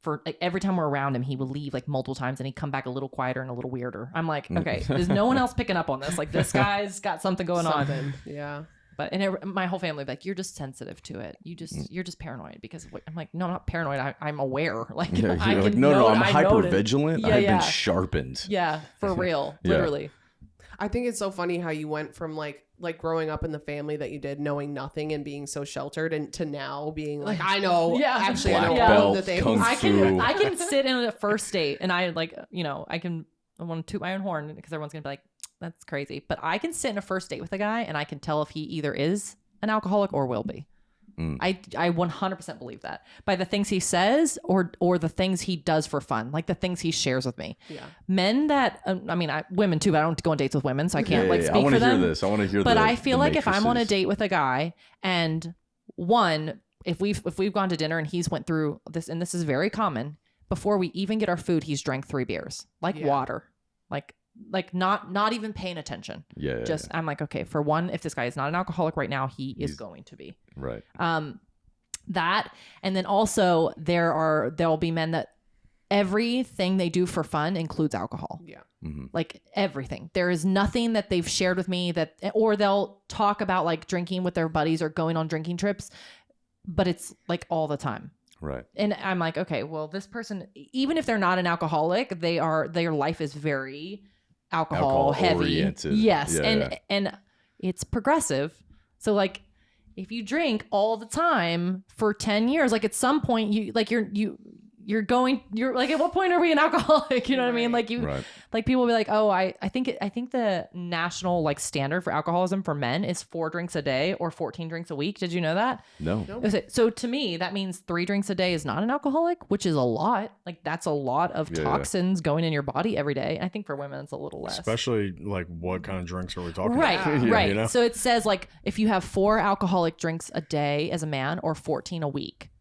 for like every time we're around him, he would leave like multiple times and he'd come back a little quieter and a little weirder. I'm like, okay, there's no one else picking up on this. Like this guy's got something going on. Yeah. But my whole family would be like, you're just sensitive to it. You're just paranoid because of what, I'm like, no, I'm not paranoid. I'm aware. Like, Yeah, I you're like, can no, note- I'm I hyper noted. vigilant. Yeah, I've yeah. been sharpened. Yeah, for real, Yeah. literally. I think it's so funny how you went from like growing up in the family that you did, knowing nothing and being so sheltered, and to now being like, I know, Yeah. actually, I know Black all belt, of the things. kung fu. I can sit in a first date and I like, I want to toot my own horn because everyone's gonna be like, that's crazy. But I can sit in a first date with a guy and I can tell if he either is an alcoholic or will be. I 100% believe that by the things he says or the things he does for fun, like the things he shares with me. Yeah. Men that, women too, but I don't go on dates with women, so I can't I speak want for to hear them. this. I want to hear. But I feel like if I'm on a date with a guy and if we've gone to dinner and he's went through this, and this is very common, before we even get our food, he's drank 3 beers, like water, like not even paying attention. I'm like, okay, for one, if this guy is not an alcoholic right now, he's going to be. Right. That, and then also there'll be men that everything they do for fun includes alcohol. Yeah. Mm-hmm. Like everything. There is nothing that they've shared with me or they'll talk about like drinking with their buddies or going on drinking trips, but it's like all the time. Right. And I'm like, okay, well, this person, even if they're not an alcoholic, their life is very alcohol heavy. Oriented. Yes. Yeah, and it's progressive. So like if you drink all the time for 10 years, like at some point you're like, at what point are we an alcoholic? You know what I mean? Like like people will be like, oh, I think the national like standard for alcoholism for men is 4 drinks a day or 14 drinks a week. Did you know that? No. So to me, that means 3 drinks a day is not an alcoholic, which is a lot. Like that's a lot of toxins going in your body every day. I think for women, it's a little less. Especially like what kind of drinks are we talking right, about? Right. You know? So it says like if you have 4 alcoholic drinks a day as a man or 14 a week,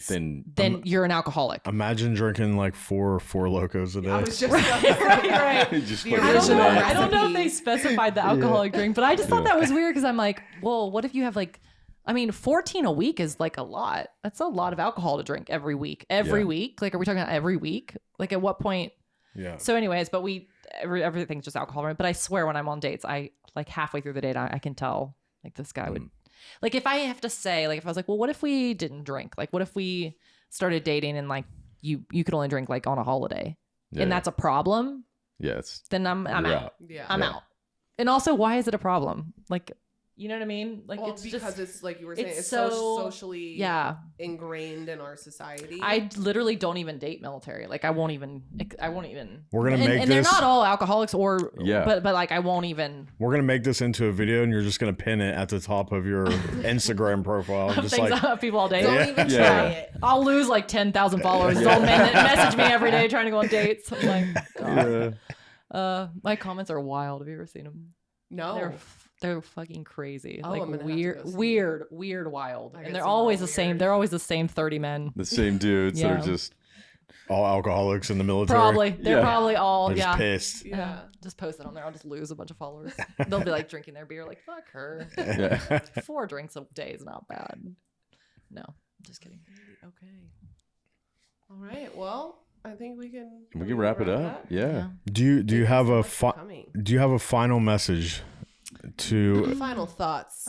then you're an alcoholic. Imagine drinking like 4 Locos a day. I was just right. Just I don't know if they specified the alcoholic drink, but I just thought that was weird because I'm like, well, what if you have like, I mean, 14 a week is like a lot. That's a lot of alcohol to drink every week. Every week? Like, are we talking about every week? Like, at what point? Yeah. So, anyways, but everything's just alcohol, right? But I swear, when I'm on dates, I like halfway through the date, I can tell like this guy would. Like if I have to say, like if I was like, well, what if we didn't drink? Like what if we started dating and like you could only drink like on a holiday and that's a problem? Yes. Then I'm out. Yeah. I'm out. And also, why is it a problem? Like, you know what I mean? Like it's like you were saying, it's so socially ingrained in our society. I literally don't even date military. Like I won't even. We're gonna make this. And they're not all alcoholics but like I won't even. We're gonna make this into a video, and you're just gonna pin it at the top of your Instagram profile. Just like people all day. Don't even try it. I'll lose like 10,000 followers. It's all men that message me every day trying to go on dates. I'm like, God. My comments are wild. Have you ever seen them? No. They're fucking crazy. Oh, like weird, wild. And they're always the same. They're always the same 30 men. The same dudes that are just all alcoholics in the military. Probably. They're probably all They're just pissed. Yeah. Just post it on there. I'll just lose a bunch of followers. They'll be like drinking their beer, like, fuck her. 4 drinks a day is not bad. No, I'm just kidding. Okay. All right. Well, I think we can wrap it up. Yeah. Do you have a final message to final thoughts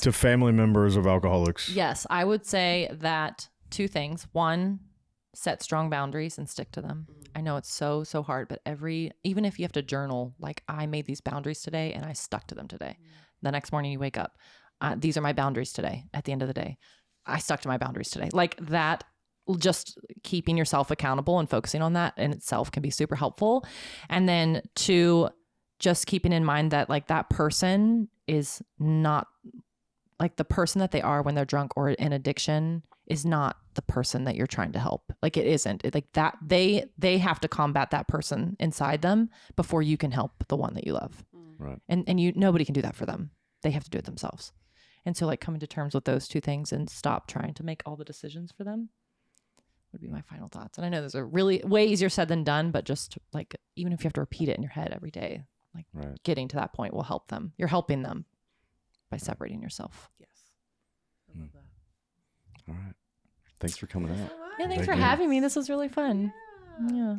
to family members of alcoholics? Yes, I would say that 2 things. 1, set strong boundaries and stick to them. I know it's so hard, but even if you have to journal, like I made these boundaries today and I stuck to them today. The next morning you wake up, these are my boundaries today. At the end of the day, I stuck to my boundaries today. Like that, just keeping yourself accountable and focusing on that in itself can be super helpful. And then 2, just keeping in mind that like that person is not like the person that they are when they're drunk or in addiction is not the person that you're trying to help. Like it isn't. Like that they have to combat that person inside them before you can help the one that you love. Right. And nobody can do that for them. They have to do it themselves. And so like coming to terms with those 2 things and stop trying to make all the decisions for them would be my final thoughts. And I know those are really way easier said than done, but just like even if you have to repeat it in your head every day, like getting to that point will help them. You're helping them by separating yourself. Yes. I love that. All right. Thanks for coming out. Yeah, thanks for having me. This was really fun. Yeah.